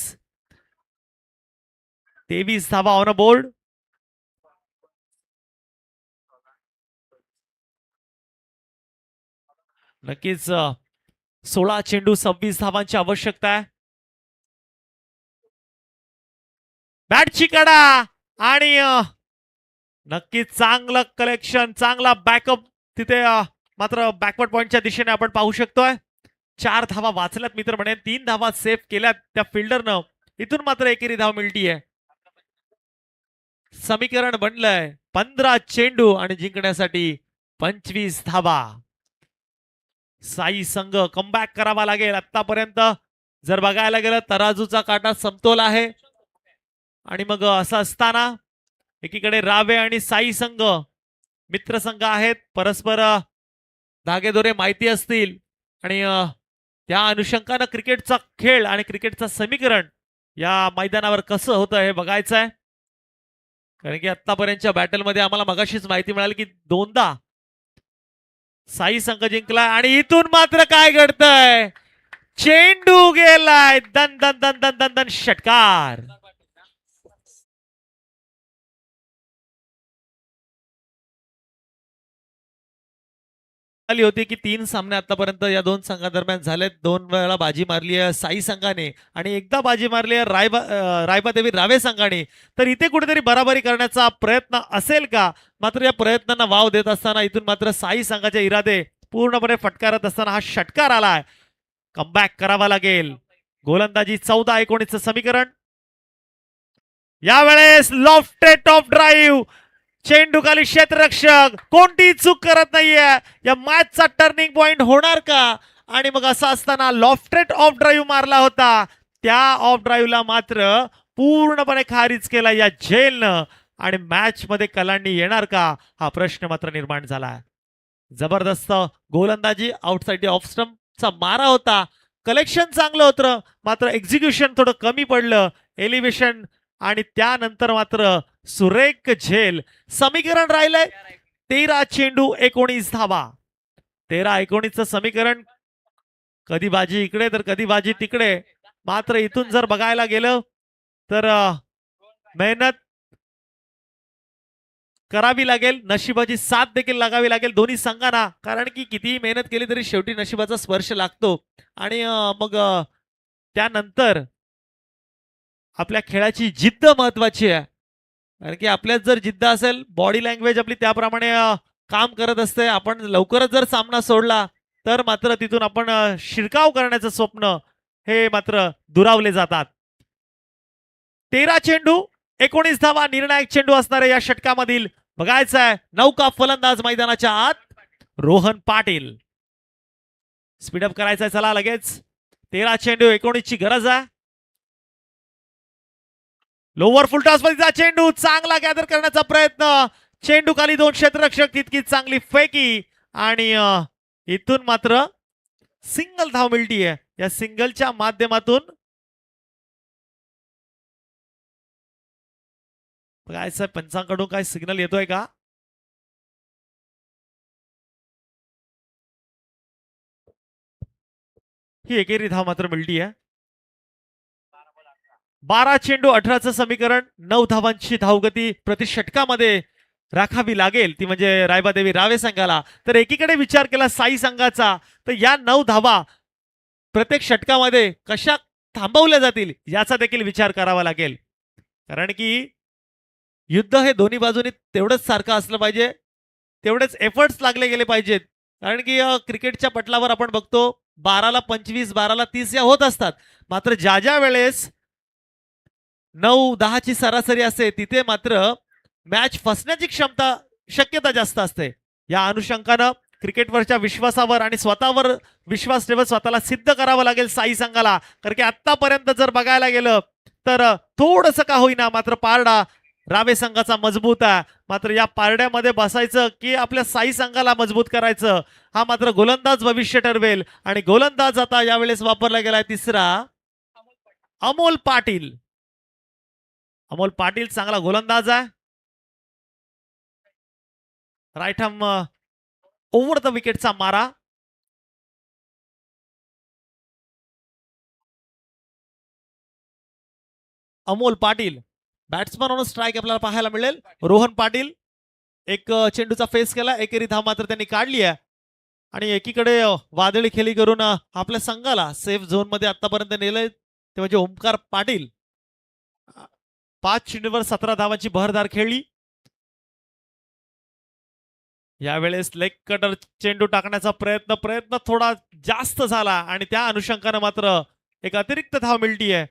23 धावा ऑन अ बोर्ड. नक्कीच 16 चेंडू 26 धावांची आवश्यकता आहे. बॅटची कडा आणि नक्कीच चांगलं कलेक्शन, चांगला बॅकअप तिथे मात्र बॅकवर्ड पॉइंटच्या दिशेने आपण पाहू शकतोय. 4 धावा वाचल्यात मित्र म्हणेन, 3 धावा सेव्ह केल्यात त्या फिल्डरनं. इथून मात्र एकेरी धाव मिळतीये. समीकरण बनलंय 15 चेंडू आणि जिंकण्यासाठी 25 धावा. साई संघ कमबॅक करावा लागेल. आतापर्यंत जर बघायला गेलं तराजूचा काटा समतोल आहे आणि मग असं असताना एकीकडे रावे आणि साई संघ मित्र संघ आहेत. परस्पर धागेदोरे माहिती असतील आणि त्या अनुषंगानं क्रिकेटचा खेळ आणि क्रिकेटचं समीकरण या मैदानावर कसं होतं हे बघायचं आहे. कारण की आतापर्यंतच्या बॅटलमध्ये आम्हाला मगाशीच माहिती मिळाली की 2दा साई संघ जिंकलाय आणि इथून मात्र काय घडतंय, चेंडू गेलाय. दन दन दन दन दन दन षटकार. आली होती की 3 सामने आतापर्यंत या 2 संघादरम्यान झालेत. 2 वेळा बाजी मारली आहे साई संघाने आणि एकदा बाजी मारली आहे रायबादेवी रावे संघाने. तर इथे कुठेतरी बराबरी करण्याचा प्रयत्न असेल का? मात्र या प्रयत्नांना वाव देत असताना इथून मात्र साई संघाचे इरादे पूर्णपणे फटकारत असताना हा षटकार आलाय. कमबॅक करावा लागेल. गोलंदाजी 14-19 समीकरण. यावेळेस लॉफ्टेड टॉप ड्राईव्ह, चेंडू खाली क्षेत्ररक्षक कोणतीही चूक करत नाहीये. या मॅचचा टर्निंग पॉइंट होणार का? आणि मग असं असताना लॉफ्टेड ऑफ ड्राईव्ह मारला होता, त्या ऑफ ड्राईव्हला मात्र पूर्णपणे खारिज केला या झेलनं आणि मॅच मध्ये कलांनी येणार का हा प्रश्न मात्र निर्माण झाला. जबरदस्त गोलंदाजी, आउटसाइड ऑफ स्टंपचा मारा होता. कलेक्शन चांगलं होतं मात्र एक्झिक्युशन थोडं कमी पडलं. एलिव्हेशन आणि त्यानंतर मात्र सुरेख झेल. समीकरण राहिलंय 13 चेंडू 19 धावा. 13-19चं समीकरण. कधी बाजी इकडे तर कधी बाजी तिकडे. मात्र इथून जर बघायला गेलं तर मेहनत करावी लागेल, नशिबाची साथ देखील लागावी लागेल दोन्ही संघांना, कारण की कितीही मेहनत केली तरी शेवटी नशिबाचा स्पर्श लागतो. आणि मग त्यानंतर आपल्या खेळाची जिद्द महत्वाची आहे. कारण की आपल्यात जर जिद्द असेल, बॉडी लँग्वेज आपली त्याप्रमाणे काम करत असते. आपण लवकरच जर सामना सोडला तर मात्र तिथून आपण शिरकाव करण्याचं स्वप्न हे मात्र दुरावले जातात. 13 चेंडू 19 धावा निर्णायक चेंडू असणाऱ्या या षटकामधील बघायचं आहे. नौका फलंदाज मैदानाच्या आत रोहन पाटील. स्पीडअप करायचंय चला लगेच. 13 चेंडू 19 ची गरज आहे. लोवर फुलटॉस मधील चेंडू चांगला गॅदर करण्याचा प्रयत्न. चेंडू खाली दोन क्षेत्ररक्षक, तितकी चांगली फेकी आणि इथून मात्र सिंगल धाव मिळतीये. या सिंगलच्या माध्यमातून बघायचं पंचांकडून काय सिग्नल येतोय का. ही एकेरी धाव मात्र मिळतीये. 12 चेंडू 18चं समीकरण, 9 धावांची धावगती प्रति षटकामध्ये राखावी लागेल, ती म्हणजे रायबादेवी रावे संघाला. तर एकीकडे विचार केला साई संघाचा तर या 9 धावा प्रत्येक षटकामध्ये कशा थांबवल्या जातील याचा देखील विचार करावा लागेल. कारण की युद्ध हे दोन्ही बाजूनी तेवढंच सारखं असलं पाहिजे, तेवढेच एफर्ट्स लागले गेले पाहिजेत. कारण की क्रिकेटच्या पटलावर आपण बघतो 12ला 25 12ला 30 या होत असतात. मात्र ज्या ज्या वेळेस 9-10 ची सरासरी असते तिथे मात्र मॅच फसण्याची शक्यता जास्त असते. या अनुषंगानं क्रिकेटवरच्या विश्वासावर आणि स्वतःवर विश्वास ठेवत स्वतःला सिद्ध करावं लागेल साई संघाला. कारण की आतापर्यंत जर बघायला गेलं तर थोडंसं का होईना मात्र पारडा रावे संघाचा मजबूत आहे. मात्र या पारड्यामध्ये बसायचं की आपल्या साई संघाला मजबूत करायचं हा मात्र गोलंदाज भविष्य ठरवेल. आणि गोलंदाज आता यावेळेस वापरला गेलाय तिसरा अमोल पाटील. अमोल पाटील चांगला गोलंदाज आहे. राईट हॅम ओव्हर द विकेटचा मारा. Amol Patil batsman on strike आपल्याला पाहायला मिळेल. रोहन पाटील एक चेंडूचा फेस केला, एकेरी धाव मात्र त्यांनी काढली आहे. आणि एकीकडे वादळी खेळी करून आपल्या संघाला सेफ झोन मध्ये आतापर्यंत नेलंय ते म्हणजे ओमकार पाटील. 5 चेंडूवर 17 धावांची बहरदार खेळली. यावेळेस लेग कटर चेंडू टाकण्याचा प्रयत्न थोडा जास्त झाला आणि त्या अनुषंगानं मात्र एक अतिरिक्त धाव मिळतीये.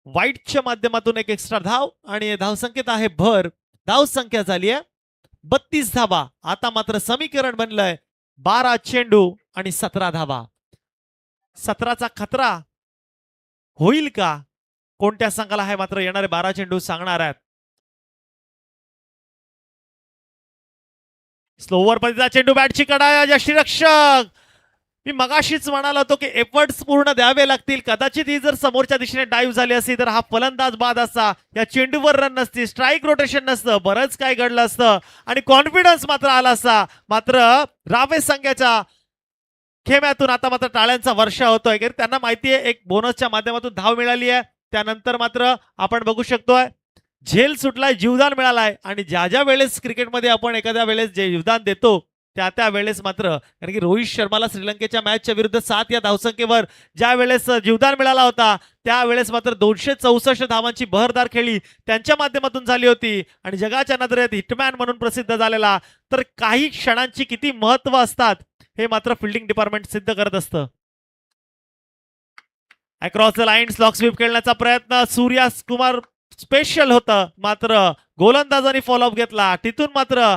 वाईटच्या माध्यमातून एक एक्स्ट्रा धाव आणि धावसंख्येत आहे भर. धावसंख्या झाली आहे 32 धावा. आता मात्र समीकरण बनलंय 12 चेंडू आणि 17 धावा. 17चा खतरा होईल का कोणत्या संघाला हे मात्र येणारे 12 चेंडू सांगणार आहेत. स्लोवर पद्धतीचा चेंडू बॅटची कडा यष्टीरक्षक. मी मगाशीच म्हणालो होतो की एफर्ट्स पूर्ण द्यावे लागतील. कदाचित ही जर समोरच्या दिशेने डाईव्ह झाली असती तर हा फलंदाज बाद असता. या चेंडूवर रन नसती, स्ट्राईक रोटेशन नसतं, बरंच काय घडलं असतं आणि कॉन्फिडन्स मात्र आला असता. मात्र रावे संघाच्या खेम्यातून आता मात्र टाळ्यांचा वर्षा होतोय. त्यांना माहिती आहे एक बोनसच्या माध्यमातून धाव मिळाली आहे. त्यानंतर मात्र आपण बघू शकतोय झेल सुटलाय, जीवदान मिळालाय. आणि ज्या ज्या वेळेस क्रिकेटमध्ये आपण एखाद्या वेळेस जे जीवदान देतो त्या वेळेस मात्र कारण की रोहित शर्माला श्रीलंकेच्या मॅचच्या विरुद्ध 7 या धावसंख्येवर ज्या वेळेस जीवदान मिळाला होता त्यावेळेस मात्र 264 धावांची बहरदार खेळी त्यांच्या माध्यमातून झाली होती. आणि जगाच्या नजरेत हिटमॅन म्हणून प्रसिद्ध झालेला. तर काही क्षणांची किती महत्व असतात हे मात्र फिल्डिंग डिपार्टमेंट सिद्ध करत असतं. Across the line slog sweep खेळण्याचा प्रयत्न सूर्या कुमार स्पेशल होतं. मात्र गोलंदाजाने फॉलोअप घेतला. तिथून मात्र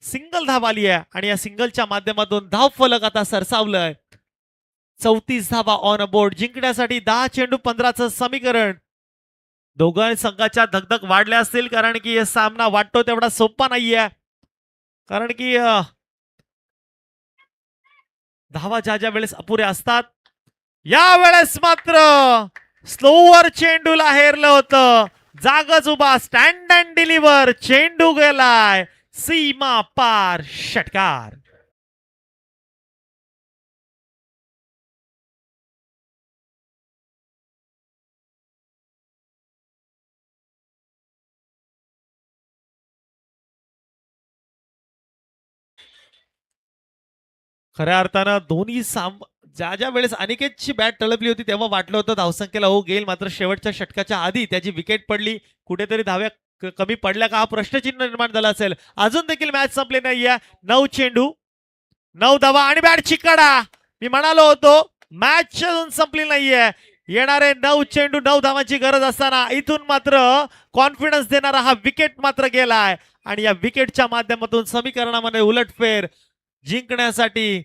सिंगल धाव आली आहे आणि या सिंगलच्या माध्यमातून धाव फलक आता सरसावलंय. 34 धावा ऑन बोर्ड. जिंकण्यासाठी 10 चेंडू 15चं समीकरण. दोघांनी संघाच्या धगधग वाढल्या असतील कारण की हा सामना वाटतो तेवढा सोपा नाहीये. कारण की धावा ज्या ज्या वेळेस अपुऱ्या असतात या वेळेस मात्र स्लोवर चेंडूला हेरलं होतं. जागच उभा स्टँड अँड डिलिव्हर चेंडू गेलाय सीमा पार षटकार. खऱ्या अर्थानं दोन्ही ज्या ज्या वेळेस अनिकेतची बॅट टळपली होती तेव्हा वाटलं होतं धावसंख्येला हो गेल, मात्र शेवटच्या षटकाच्या आधी त्याची विकेट पडली. कुठेतरी धाव्या कमी पडल्या का हा प्रश्नचिन्ह निर्माण झाला असेल. अजून देखील मॅच संपली नाहीये. 9 चेंडू 9 धावा आणि बॅट चिकाडा. मी म्हणालो होतो मॅच अजून संपली नाहीये. येणारे 9 चेंडू 9 धावांची गरज असताना इथून मात्र कॉन्फिडन्स देणारा हा विकेट मात्र गेलाय आणि या विकेटच्या माध्यमातून समीकरणामध्ये उलटफेर जिंकण्यासाठी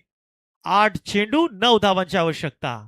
8 चेंडू 9 धावांची आवश्यकता.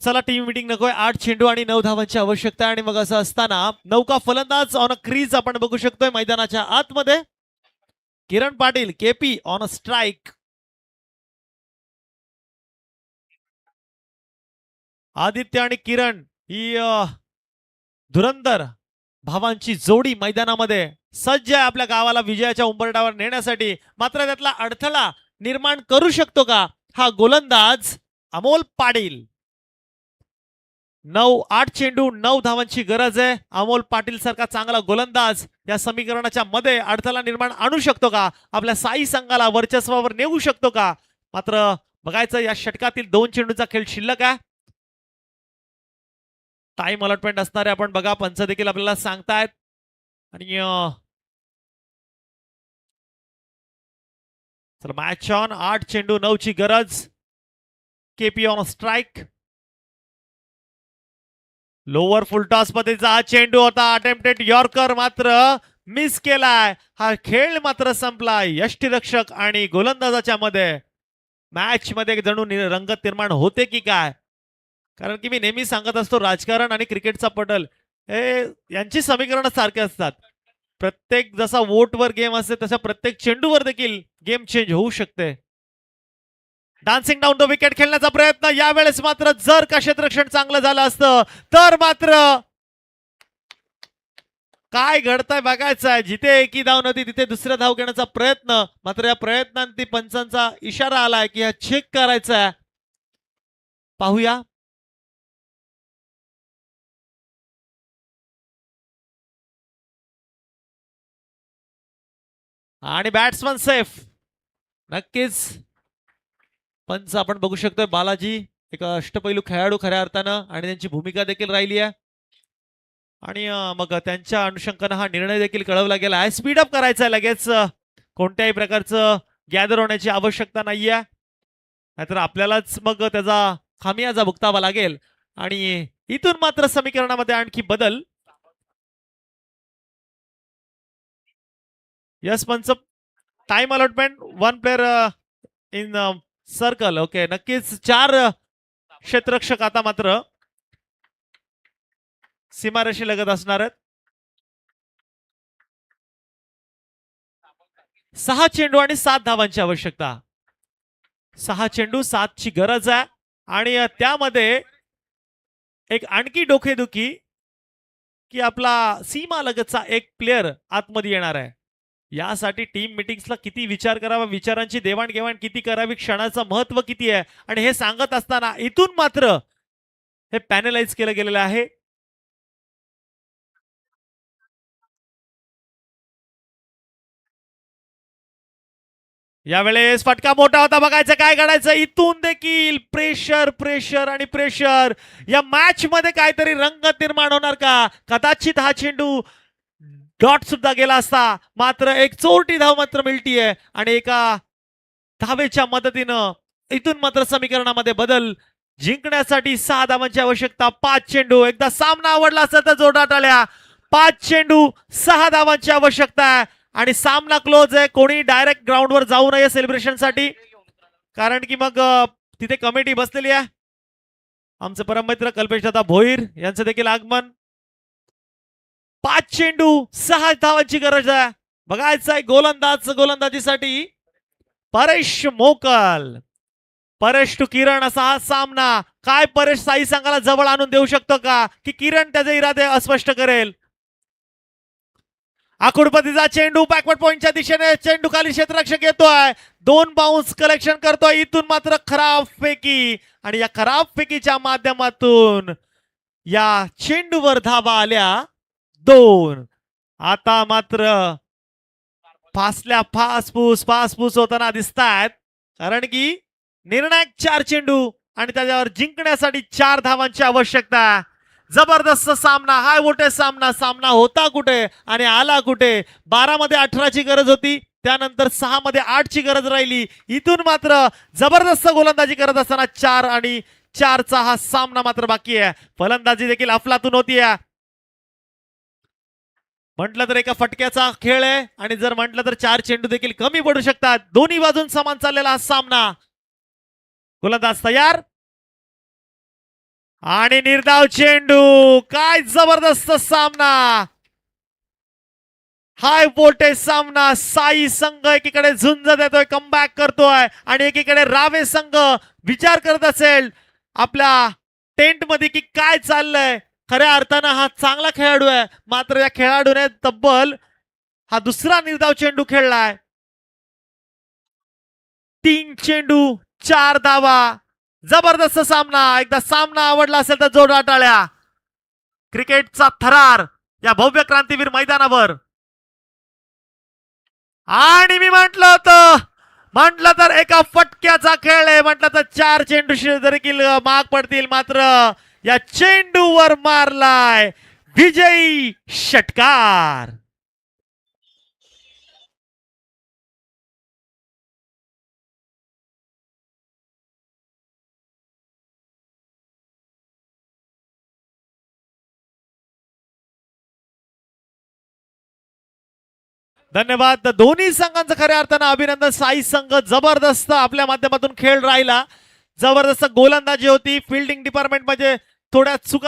चला टीम मीटिंग नकोय. 8 चेंडू आणि 9 धावांची आवश्यकता आणि मग असं असताना नौका फलंदाज ऑन अ क्रीज आपण बघू शकतोय मैदानाच्या आतमध्ये. Kiran Patil KP on a strike. Aditya आणि किरण ही धुरंधर भावांची जोडी मैदानामध्ये सज्ज आहे आपल्या गावाला विजयाच्या उंबरठ्यावर नेण्यासाठी. मात्र त्यातला अडथळा निर्माण करू शकतो का हा गोलंदाज अमोल पाटील. 8 चेंडू 9 धावांची गरज आहे. अमोल पाटील सारखा चांगला गोलंदाज या समीकरणाच्या मध्ये अडथळा निर्माण आणू शकतो का, आपल्या साई संघाला वर्चस्वावर नेऊ शकतो का. मात्र बघायचं या षटकातील 2 चेंडूचा खेळ शिल्लक आहे. टाइम अलॉटमेंट असणारे आपण बघा पंच देखील आपल्याला सांगतायत. आणि चला मॅच ऑन. 8 चेंडू 9 ची गरज. KP on strike. Lower full toss मध्येचा हा चेंडू होता. अटेम्प्टेड यॉर्कर मात्र मिस केलाय. हा खेळ मात्र संपला यष्टीरक्षक आणि गोलंदाजाच्या मध्ये. मॅच मध्ये जणू रंगत निर्माण होते की काय. कारण की मी नेहमी सांगत असतो राजकारण आणि क्रिकेटचा पटल हे यांची समीकरण सारखे असतात. प्रत्येक जसा वोटवर गेम असते तसा प्रत्येक चेंडूवर देखील गेम चेंज होऊ शकते. डान्सिंग डाऊन द विकेट खेळण्याचा प्रयत्न. यावेळेस मात्र जर का क्षेत्ररक्षण चांगलं झालं असतं तर मात्र काय घडतंय बघायचं आहे. जिथे एकी धाव नव्हती तिथे दुसऱ्या धाव घेण्याचा प्रयत्न. मात्र या प्रयत्नांती पंचांचा इशारा आलाय की हा चेक करायचा आहे. पाहूया. आणि बॅट्समन सेफ. नक्कीच पंच आपण बघू शकतोय बालाजी एक अष्टपैलू खेळाडू खऱ्या अर्थानं आणि त्यांची भूमिका देखील राहिली आहे. आणि मग त्यांच्या अनुषंगानं हा निर्णय देखील कळवला गेला आहे. स्पीडअप करायचा आहे लगेच. कोणत्याही प्रकारचं गॅदर होण्याची आवश्यकता नाहीये. नाहीतर आपल्यालाच मग त्याचा खामियाजा भुगतावा लागेल. आणि इथून मात्र समीकरणामध्ये आणखी बदल. यस पंच. Time allotment 1 player in circle. Okay नक्कीच 4 क्षेत्ररक्षक आता मात्र सीमारेषी लगत असणार आहेत. 6 चेंडू आणि 7 धावांची आवश्यकता. 6 चेंडू 7 ची गरज आहे. आणि त्यामध्ये एक आणखी डोकेदुखी की आपला सीमा लगतचा एक प्लेअर आतमध्ये येणार आहे. यासाठी टीम मिटिंग्सला किती विचार करावा, विचारांची देवाणघेवाण किती करावी, क्षणाचं महत्व किती आहे आणि हे सांगत असताना इथून मात्र हे पॅनलाइज केलं गेलेलं आहे. यावेळेस फटका मोठा होता. बघायचं काय घडायचं. इथून देखील प्रेशर प्रेशर आणि प्रेशर. या मॅच मध्ये काहीतरी रंगत निर्माण होणार का. कदाचित हा चेंडू डॉट सुद्धा गेला असता. मात्र एक चोरटी धाव मात्र मिळतीये आणि एका धावेच्या मदतीनं इथून मात्र समीकरणामध्ये बदल. जिंकण्यासाठी 6 धावांची आवश्यकता. 5 चेंडू. एकदा सामना आवडला असता तर जोरदार टाळ्या. 5 चेंडू 6 धावांची आवश्यकता आहे आणि सामना क्लोज आहे. कोणी डायरेक्ट ग्राउंडवर जाऊ नये सेलिब्रेशनसाठी, कारण की मग तिथे कमिटी बसलेली आहे. आमचे परममित्र कल्पेश दादा भोईर यांचं देखील आगमन. 5 चेंडू 6 धावांची गरज आहे. बघायचं आहे गोलंदाजीसाठी परेश मोकल, परेश टू किरण असा हा सामना. काय परेश साई संघाला जवळ आणून देऊ शकतो का, की किरण त्याचे इरादे अस्पष्ट करेल. आकुडपतीचा चेंडू बॅकवर्ड पॉइंटच्या दिशेने, चेंडू खाली क्षेत्ररक्षक येतोय, 2 बाउन्स कलेक्शन करतोय. इथून मात्र खराब फेकी, आणि या खराब फेकीच्या माध्यमातून या चेंडूवर धावा आल्या 2. आता मात्र फासपूस होताना दिसतायत, कारण की निर्णायक 4 चेंडू आणि त्याच्यावर जिंकण्यासाठी 4 धावांची आवश्यकता. जबरदस्त सामना, हाय व्होल्टेज सामना होता कुठे आणि आला कुठे. 12 मध्ये 18 ची गरज होती, त्यानंतर 6 मध्ये 8 ची गरज राहिली. इथून मात्र जबरदस्त गोलंदाजी करत असताना 4 आणि 4चा हा सामना मात्र बाकी आहे. फलंदाजी देखील अफलातून होतीये. म्हटलं तर एका फटक्याचा खेळ आहे, आणि जर म्हटलं तर 4 चेंडू देखील कमी पडू शकतात. दोन्ही बाजून समान चाललेला हा सामना. गोलंदाज तयार आणि निर्धाव चेंडू. काय जबरदस्त सामना, हाय व्होल्टेज सामना. साई संघ एकीकडे झुंज देतोय, कमबॅक करतोय, आणि एकीकडे रावे संघ विचार करत असेल आपल्या टेंट मध्ये की काय चाललंय. खऱ्या अर्थानं हा चांगला खेळाडू आहे, मात्र या खेळाडूने तब्बल हा दुसरा निर्धाव चेंडू खेळलाय. 3 चेंडू 4 धावा. जबरदस्त सामना. एकदा सामना आवडला असेल तर जोरदार टाळ्या. क्रिकेटचा थरार या भव्य क्रांतीवीर मैदानावर. आणि मी म्हटलं तर एका फटक्याचा खेळ आहे. म्हटलं तर 4 चेंडू देखील महाग पडतील, मात्र या चेंडूवर मारलाय विजयी षटकार. धन्यवाद. दोन्ही संघांचं खऱ्या अर्थानं अभिनंदन. साई संघ जबरदस्त आपल्या माध्यमातून खेळ राहिला, जबरदस्त गोलंदाजी होती. फिल्डिंग डिपार्टमेंट मध्ये थोड्या चुका